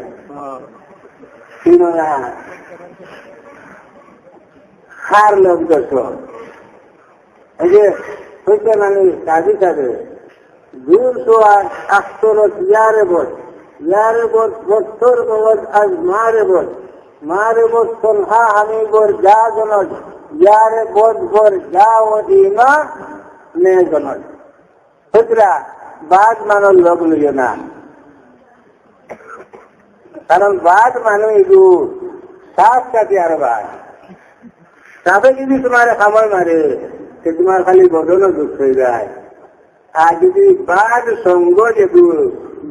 [SPEAKER 1] ছিল না হার লোক দোষ এই যে হইতে মানে কাজী কাজে 288 ইয়ারে বছর বছর আজ মারে বছ সন্হা আমি বর যা জনজ ইয়ারে বর যা ও দিমা নে জনজ সুতরা বাদ মানল লোক লিও না কারণ বাদ মানে এগু সাত কাটি আর বাদ তবে যদি তোমার খাবার মারে সে তোমার খালি বদলও দুঃখ হয়ে যায় আর যদি বাদ সঙ্গ যেগু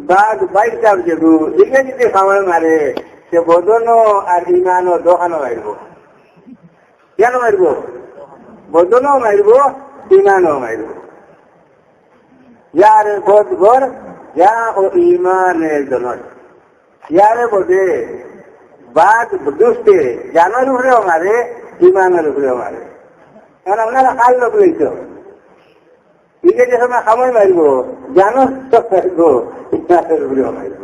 [SPEAKER 1] বাদ বাইচাপ যেগু একে যদি খাবার মারে সে বদনও আর ইমানও দোকানও মারব কেন মারব বদনও মারব ইমানও মারব ইয়ারে বোধ ঘর যা ও ইমানের জনক ইয়ারে বোধে বাদ দুষ্টে জানার উপরেও মারে ইমানের উপরেও মারে কারণ আপনারা কাল লোক লইত ঠিক আছে সময় খামাই মারব জানো সব মারব ইমানের উপরেও মারব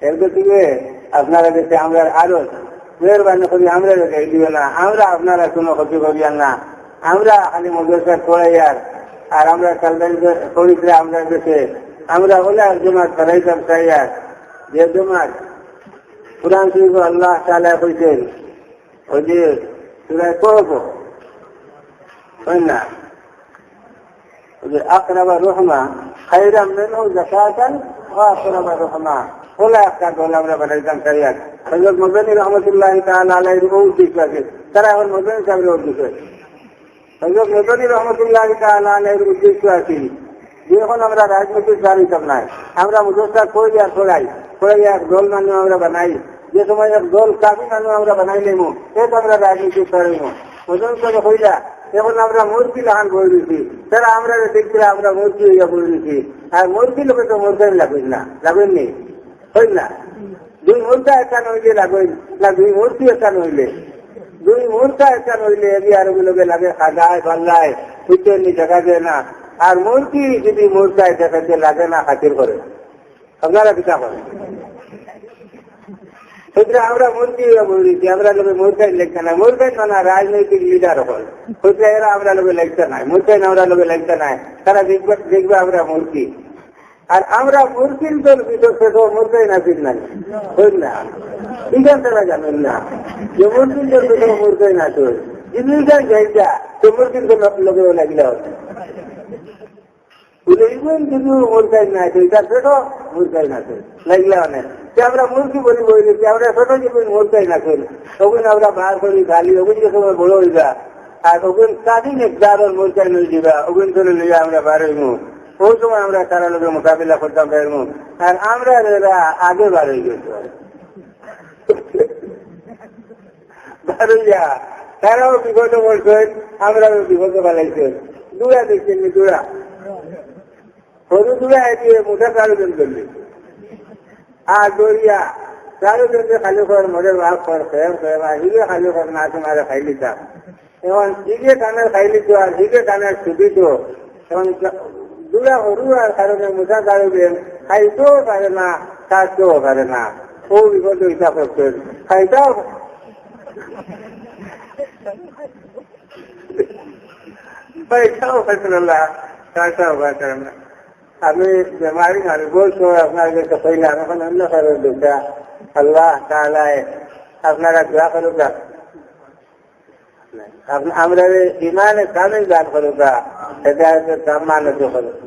[SPEAKER 1] এরপর থেকে আপনারা দেশে আমরা আরো মেহরবানি করি আমরা দিবে না আমরা আপনারা কোনো ক্ষতি করিয়ান না আমরা খালি মদরসা পড়াইয়ার আর আমরা কালদান করিলে আমরা দেশে আমরা হলে আর জমাত করাইতাম চাইয়ার যে জমাত কুরআন শরীফ আল্লাহ তাআলা কইছেন ওই যে সূরা কহব তাই না ওই যে আকরাবা রহমা খায়রাম মিনহু যাকাতান ওয়া আকরাবা রহমা ওলা একটা দল আমরা বানাইতাম চাইয়ার হযরত মদনী রহমাতুল্লাহি তাআলা আলাইহি ওয়া তারা এখন মদনী সাহেবের উদ্দেশ্য হযরত মদনী রহমাতুল্লাহি তাআলা আলাইহির উদ্দেশ্য আছে যখন আমরা রাজনৈতিক দাঁড়িতাম নাই আমরা মুদরসা করি আর পড়াই এক দল মানুষ আমরা বানাই যে সময় এক দল কাফি মানুষ আমরা বানাই নেবো এটা আমরা রাজনীতি করিব মুদরসা হইলা এখন আমরা মূর্তি লাগান বই দিচ্ছি তারা আমরা দেখছি আমরা মূর্তি হইয়া বই দিচ্ছি আর মূর্তি লোকে তো মূর্তি লাগবেন না লাগবেননি হইল না দুই মূর্তা একটা নইলে লাগবেন না দুই মূর্তি একটা নইলে দুই মূর্তা একটা নইলে এগিয়ে আরো লোকে লাগে খাজায় পাল্লায় পিছনে দেখা যায় না আর মূর্তি যদি মূর্তায় দেখাতে লাগে না খাতির করে আপনারা পিতা করেন সুতরাং আমরা মূর্তি বলছি আমরা লোকে মূর্তায় লেখতে নাই মূর্তায় না রাজনৈতিক লিডার হল সুতরাং এরা আমরা লোকে লেখতে নাই মূর্তায় আমরা লোকে লেখতে নাই তারা দেখবে আমরা মূর্তি আর আমরা মূর্তির দল বিশেষ মূর্তায় নাচিত নাই হইল না এখান তারা জানেন না যে মূর্তির দল বিশেষ মূর্তায় নাচ হয় জিনিসটাই যাইটা সে মূর্তির দল লোকে লাগিলে হচ্ছে কিন্তু মূর্তায় নাচ হয় তার ছোট মূর্তায় নাচ হয় লাগলে অনেক আমরা মূর্তি বলি বইলেছি আমরা ছোট জীবন মূর্তায় নাচ হইল ওগুন আমরা বার করি গালি ওগুনকে সময় বড় হইবা আর ওগুন কাদিন একদার মূর্তায় নই দিবা ওগুন চলে লইয়া আমরা বার হইব ওই সময় আমরা তারা লোকের মোকাবিলা করতাম এরকম, আর আমরা এরা আগে বার হয়ে গেছে বারুইয়া, তারাও বিপদ বলছেন, আমরাও বিপদ বানাইছেন। দুরা দেখছেন দুরা, সরু দুরা এগিয়ে মোটা কারোজন করলি, আর দরিয়া কারোজনকে খালি কর মদের ভাগ কর খেয়ে আর হিগে খালি কর না তোমারে খাই লিতাম। এখন হিগে কানের খাই লিত আর হিগে কানের সুবিত, এখন দুরা সরু আর কারণে মোটা কারোজন খাইতেও পারে না, কাজতেও পারে না। ও বিপদ হিসাব করছেন, খাইটাও পয়সাও পাইছেন না, কাজটাও পাইছেন না। আমি বেমারি আমি বলছো আপনার কাছে কইলাম, এখন অন্য কারো দুটা আল্লাহ তাআলাই আপনারা দোয়া করুকা, আমরা ইমানে কামিল দান করুকা, এটা সম্মানিত করুক।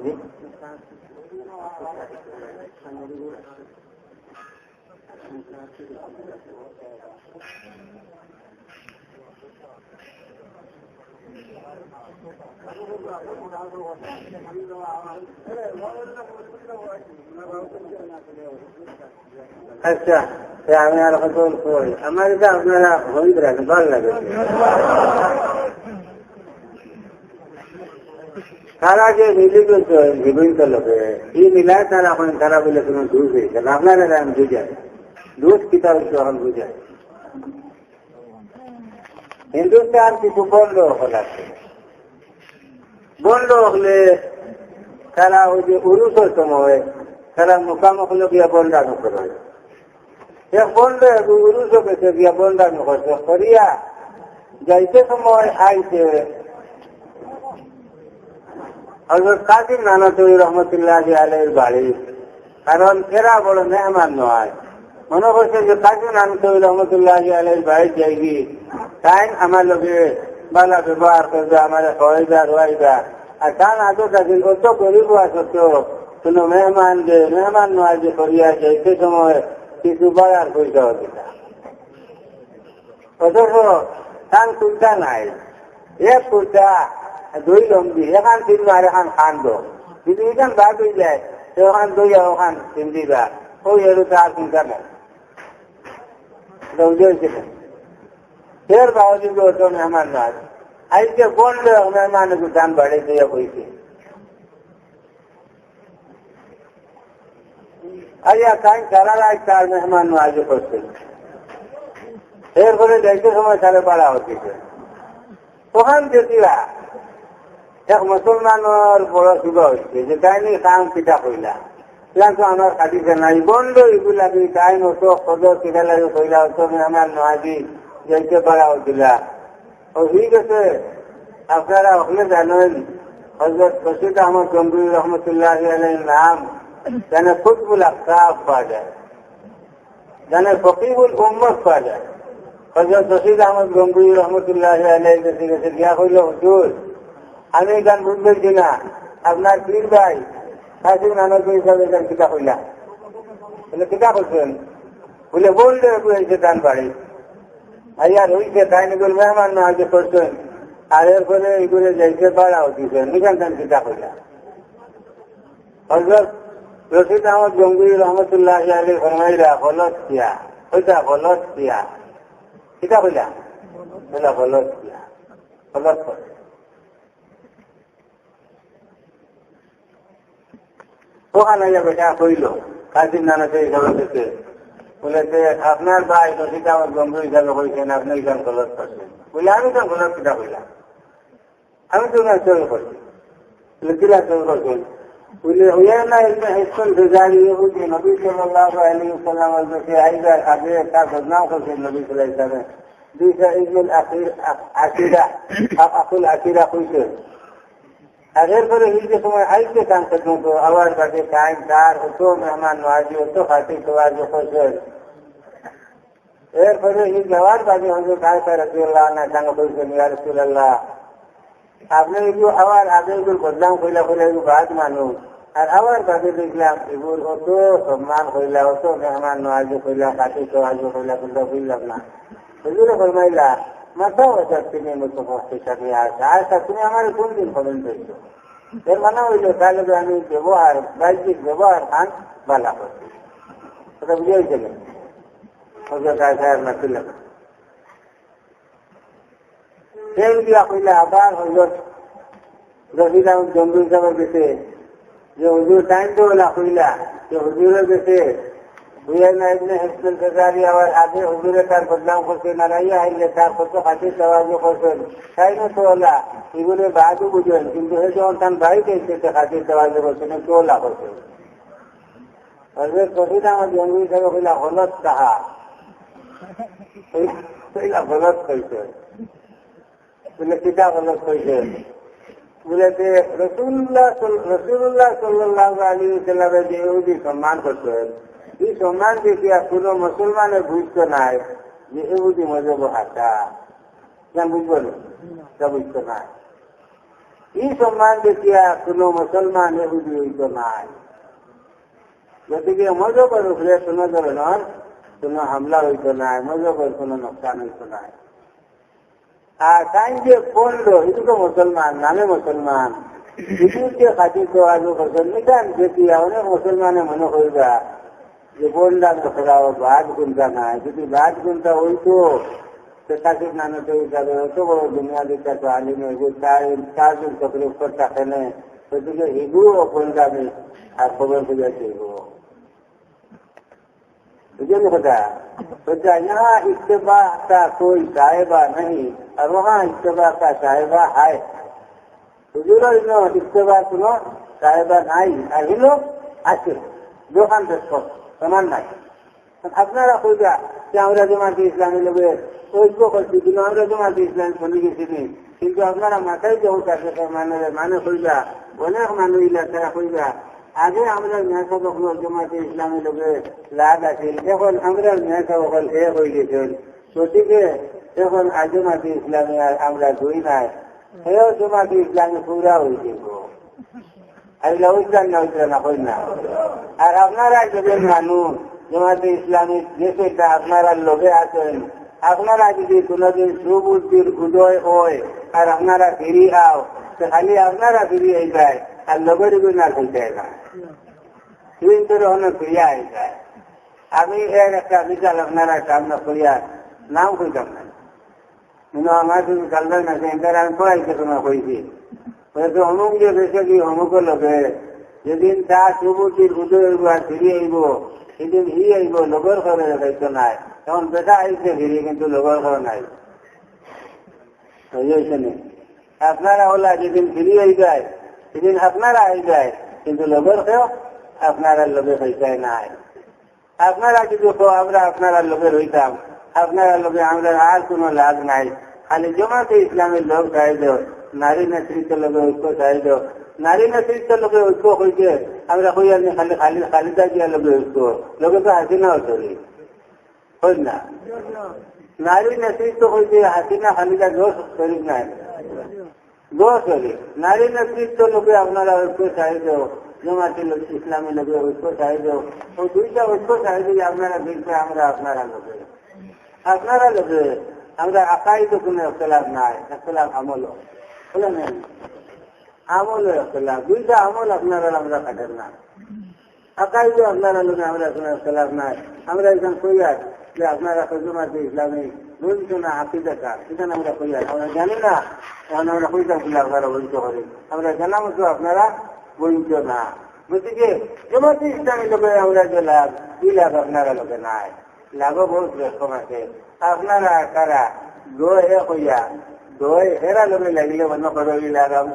[SPEAKER 1] আচ্ছা, আমি আর হয়তো আমার এটা আপনারা হইতে রাখেন, ভালো লাগে। তারা যে মিলিত জীবিত লোকে এই মিলায় তারা এখন তারা বলে কোনো দুধ হয়েছে আপনারা আমি বুঝাই, দুধ কিতাব এখন বুঝাই। হিন্দুস্তান কিছু বন্ধ হল আছে, বন্ধ হলে তারা ওই যে উরুষের সময় তারা মুখামুখি গিয়া বন্ডানো করে, বন্ধ উরুষও পেছে গিয়া বন্ডানো করছে করিয়া যাইতে সময় আইছে হযরত কাজী নানাতুই রহমতুল্লাহি আলাইহির বাড়ি, কারণ এরা বড় মেহমান নয়। মনে করছে যে কাজী নানাতুই রহমতুল্লাহি আলাইহির বাড়ি যাইবি, তাই আমার লোকে ভালো ব্যবহার করবে, আমার খাওয়াইবা রোয়াইবা। আর তার আগে কাছে অত গরিব আসত কোনো মেহমান যে মেহমান নয় যে করিয়া যাইতে সময় কিছু বাড়ার পয়সা হতে না, অথচ তার কুর্তা নাই, এক কুর্তা দুই লম্বি, এখান কিনবো আর এখান খানবো, যদি এখান বাদ হয়ে যায় তো ওখান দইয়া ওখান কিনবিবা, ওই এরুতে আর চিন্তা নেই। বুঝেছিলেন ফের বাউজিকে অত মেহমান নয়, আজকে বললে মেহমানকে দাম বাড়ে দিয়ে বইছে। আচ্ছা তাই সারা রাত তার মেহমান আজ করছে, এরপরে যাইতে সময় সাড়ে বাড়া হচ্ছে। ওখান দেখিলা এক মুসলমানের বড় সুবিধা হচ্ছে যে তাই নি কাম পিঠা কইলা, তো আমার কাটিছে নাই বন্ধ এগুলা তাই মতো সদর কিনা লাগে কইলা হতো মেহমান নয় যাইতে পারা হচ্ছিলা। ও ঠিক আছে, আপনারা ওখানে জানেন হযরত রশিদ আহমদ গঙ্গুই রহমতুল্লাহি আলাইহির নাম জানে খুতবুল আকতাব পাওয়া যায়, জানে ফকিহুল উম্মত পাওয়া যায়। হযরত রশিদ আহমদ গঙ্গুই রহমতুল্লাহি আলাইহি কাছে গিয়া কইল, হুজুর আমি গান বুঝবেছি না, আপনার পীর ভাই কাজী নানাতুই হিসাবে গান কিতা কইলা, বলে কিতা করছেন, বলে বললে হয়েছে দান বাড়ি আর হইছে তাই নিগুল মেহমান না আগে করছেন, আর এরপরে এগুলো যাইতে বাড়াও দিচ্ছেন, নিখান দান কিতা কইলা। হযরত রশিদ আহমদ গঙ্গুই রহমতুল্লাহি আলাইহি ফরমাইলা, গলত কিয়া, ওইটা গলত কিয়া, কিতা কইলা, বলে গলত কিয়া, গলত করে। ওখানে বেটা কইল কাজী নানাতে হিসাবে থেকে বলে যে আপনার ভাই রশিদ আহমদ গঙ্গুই হিসাবে কইছেন, আপনি গান গলত করছেন। বলে আমি তো গলত কিতা কইলাম, আমি তো না চল করছি, কিলা চল করছেন, বলে ওয়া না ইলমে হিসন গুজারি ইহুদি নবী সাল্লাল্লাহু আলাইহি ওয়াসাল্লামের কাছে আইবার আগে তার বদনাম করছেন নবী সাল্লাল্লাহু আলাইহি ওয়াসাল্লাম, দুইটা ইলমুল আকীদা আকুল আকীদা কইছে। আর এরপরে হিজে সময় আইতে কাম করতো আবার বাকি টাইম তার হতো মেহমান নওয়াজি হতো, খাতি তোয়াজ করছেন। এরপরে হিজ যাওয়ার বাকি হজরত আয়েশা রাদিয়াল্লাহু আনহা সঙ্গে কইছেন, ইয়া রাসূলুল্লাহ আপনি এগুলো আবার আগে এগুলো বদনাম কইলা বলে এগুলো বাদ মানুষ, আর আবার বাকি দেখলাম এগুলো হতো সম্মান কইলা, হতো মেহমান নওয়াজি কইলা, খাতি তোয়াজ কইলা, কিন্তু বুঝলাম না। এগুলো ফরমাইলা মাথা তিনি মতো সাথে আসা আয়সা তুমি আমার কোন দিন খবর পেয়েছো, এর মানে হইল তাহলে আমি ব্যবহার বাহ্যিক ব্যবহার খান বালা করছি, ওটা বুঝে হয়েছিল ওকে গায়ে সাহেব না ছিল সেই দিয়া কইলে আবার হইল রফিক আহমদ জঙ্গি হিসাবে গেছে যে হুজুর টাইম তো হলা কইলা যে হুজুরের গেছে বুঝাইনা এমনি হেসপেল ফেসারি আবার আগে হুজুরে তার বদনাম করছে নারাইয়া আইলে তার কত হাতে সাহায্য করছেন তাই না তো হলা এগুলো বাদও বুঝেন কিন্তু এই যখন তার ভাই গেছে হাতে সাহায্য করছেন একটু ওলা করছে রফিক আহমদ জঙ্গি হিসাবে কইলা হলত তাহা কইলা হলত কইছে বলে কিতা হলত কইছে বলে যে রসুল্লাহ সাল্লাল্লাহু আলাইহি ওয়াসাল্লামের যে ইহুদি সম্মান করছেন এই সম্মান দেখিয়া কোন মুসলমানের বুঝতো নাই যে ইহুদি মজহব হাসা কেন বুঝবো না বুঝতো নাই এই সম্মান দেখিয়া কোন মুসলমান ইহুদি হইত নাই গতিকে মজহবের উপরে কোন ধরনের কোন হামলা হইত নাই মজহবের কোন নোকসান হইত নাই আর তাই যে পড়লো এটা তো মুসলমান নামে মুসলমান ইহুদিকে খাতির তোয়াজু করছেন নিকান দেখিয়া অনেক মুসলমানে মনে করবা যে বললাম তো ফেরাও বাদ গুণটা নাই যদি বাদ গুণটা হইতো তাকে নানাতে হিসাবে অত বড় দুনিয়া দিকটা তো আলিমে চারজন চক্রের উপর থাকেনে সেদিকে এগুলো বললামে আর খবর বুঝাচ্ছে এগুলো বুঝলেন কথা सोचा यहाँ इत्तेबा का कोई साहिबा नहीं और वहाँ इत्तेबा का साहिबा है हुजूर इत्तेबा सुनो साहिबा नहीं আর হলো আছে দোকান দেখো সমান নাই আপনারা কইবা যে আমরা জামাতে ইসলামী লোকে ঐক্য করছি কিন্তু আমরা জামাতে ইসলাম শুনে গেছি কিন্তু আপনারা মাথায় যে ওটাকে মানে কইবা অনেক মানুষ এলাকা কইবা আগে আমরা মেয়েসা কখনো জামাতে ইসলামী লোকে লাভ আছে এখন আমরা মেয়েসা কখন এ হয়ে গেছেন গতিকে এখন জামাতে ইসলামী আর আমরা দুই নাই সেও জামাতে ইসলামী পুরা হয়ে যাব এগুলা উঠলেন না উঠলেন না কই না আর আপনারা যদি মানুষ জামাতে ইসলামী যেটা আপনারা লোকে আছেন আপনারা যদি কোনোদিন সুবুদ্ধির উদয় হয় আর আপনারা ফিরি আও তো খালি আপনারা ফিরি হয়ে যায় আর লোকের না হয়ে যায় না কিন্তু অনেক ফিরিয়া হয়ে যায় আমি এর একটা বিশাল আপনারা সামনে করিয়া নাম কইতাম না কিন্তু আমার যদি কালবে না সেটার আমি পড়াইতে সময় কইছি অমুক যে বেশি কি অমুক লোকে যেদিন তা সুবুদ্ধির উদয় হইব আর ফিরি হইব সেদিন ই হইব লোকের ঘরে দায়িত্ব নাই তখন বেটা আইছে ফিরি কিন্তু লোকের ঘর নাই আপনারা ওলা যেদিন ফিরি হয়ে যায় সেদিন আপনারা হয়ে যায় কিন্তু লোকের কেউ আপনারা লোকের হইতাই নাই আপনারা যদি আমরা আপনারা লোকের হইতাম আপনারা লোকে আমরা আর কোনো লাভ নাই খালি জমাতে ইসলামের লোক চাইল নারী নেতৃত্ব লোকে ঐক্য চাইল নারী নেতৃত্ব লোকে ঐক্য হইতে আমরা হইয়া খালি খালি খালিদা দিয়া লোকে ঐক্য লোকে তো হাসিনা চলি হই না নারী নেতৃত্ব হইতে হাসিনা খালিদা দোষ শরীর নাই দোষ হলি নারী নেতৃত্ব লোকে আপনারা ঐক্য চাইল জমাতে ইসলামী লোকে ঐক্য চাইল ও দুইটা ঐক্য চাইল আপনারা দেখবে আমরা আপনারা লোকে আমরা আকাই তো কোনো এখতলাফ নাই এখতলাফ আমল বলে নেই আমল এখতলাফ দুইটা আমল আপনারা আমরা কাটেন না আকাই তো আপনারা লোকে আমরা কোনো এখতলাফ নাই আমরা একজন কইয়ার যে আপনারা জমাতে ইসলামী বলছ না আকিদা কার সেখানে আমরা কইয়ার আমরা জানি না এখন আমরা কইতাম কি আপনারা বলতে হবে আমরা জানা মতো আপনারা বলছ না গতিকে জমাতে ইসলামী লোকে আমরা যে লাভ কি লাভ আপনারা লোকে নাই লাভও বহুত রকম আছে আপনারা কারা দোয় হইয়া দোয় হেরা লোকে লাগলে মনে করো লাগাম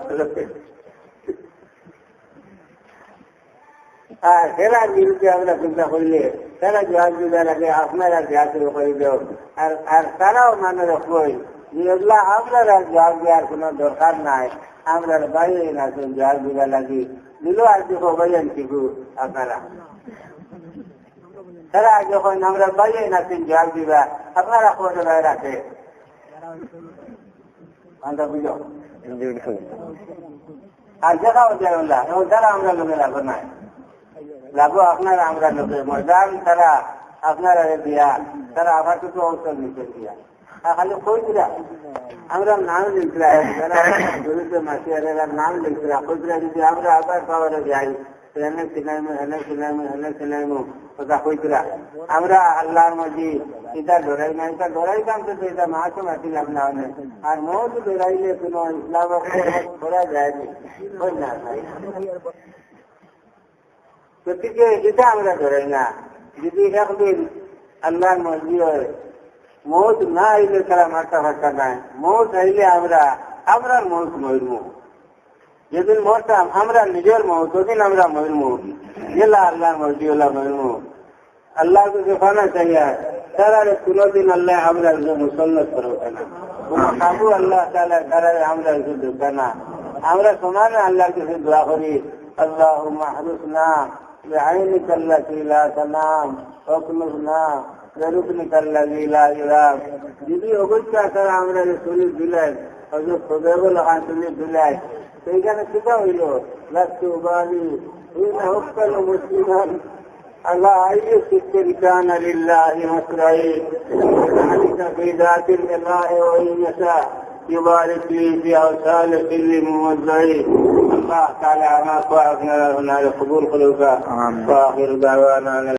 [SPEAKER 1] আর হেরার বিরুদ্ধে আমরা চিন্তা করলে তারা জবাব দিতে লাগে আপনারা জবাব করে দেও আর তারাও মানে রকম যেগুলা আপনারা জবাব দেওয়ার কোন দরকার নাই আমরা বাইরে না জবাব দিবা লাগি দিল আর কি হবেন শিখু আপনারা তারা যখন আমরা বাইরে নাচেন জবাব দিবা আপনারা কোথায় বাইরে রাখে বুঝো আর দেখাও যায় না এবং তারা আমরা লোকে লাগো নাই লাগো আপনারা আমরা লোকে মজান তারা আপনারা দিয়া তারা আবার তো অবসর নিতে দিয়া খালি কইরা আমরা নাম লিখলাম দরিদ্র মাসিয়ারা নাম লিখলাম কইরা যদি আমরা আবার পাওয়ারে যাই হেনে সিলাইমু কথা কইরা আমরা আল্লাহর মজি এটা ধরাই না এটা ধরাইতাম তো এটা মাসও মাতিলাম না আর মত ধরাইলে কোনো ইসলাম করা যায়নি না প্রত্যেকে এটা আমরা ধরাই না যদি একদিন আল্লাহর মর্জি হয় মৌত না আইলে তারা মাথা ফাটা নাই মৌত আইলে আমরা মৌত মরমু যেদিন মরতাম আমরা নিজের মৌত ওদিন আমরা মরমু গেলা আল্লাহর মর্জি ওলা মরমু আল্লাহকে দেখানা চাইয়া তারা কোনদিন আল্লাহ আমরা মুসল্লত করবে না কোন কাবু আল্লাহ তারা আমরা ঢুকবে না আমরা সমানে আল্লাহর কাছে দোয়া করি আল্লাহুম্মা হরুসনা بعينك التي لا تنام واكنفنا بركنك الذي لا يرام যদি অবস্থা তারা আমরা চলে দিলেন হযরত সুবেবুল খান চলে দিলেন সেইখানে সেটা হইল লাস্তু বালি ইন হুক্কাল মুসলিমান আল্লাহ আইয়ে সিদ্দিক কানা লিল্লাহি মাসরাই আলিকা ফি যাতিল ইলাহি ওয়া ইনসা يبارك لي في أوصال كل موزعي الله تعالى ما قاعدنا لنا قبول قلوبا وآخر دعوانا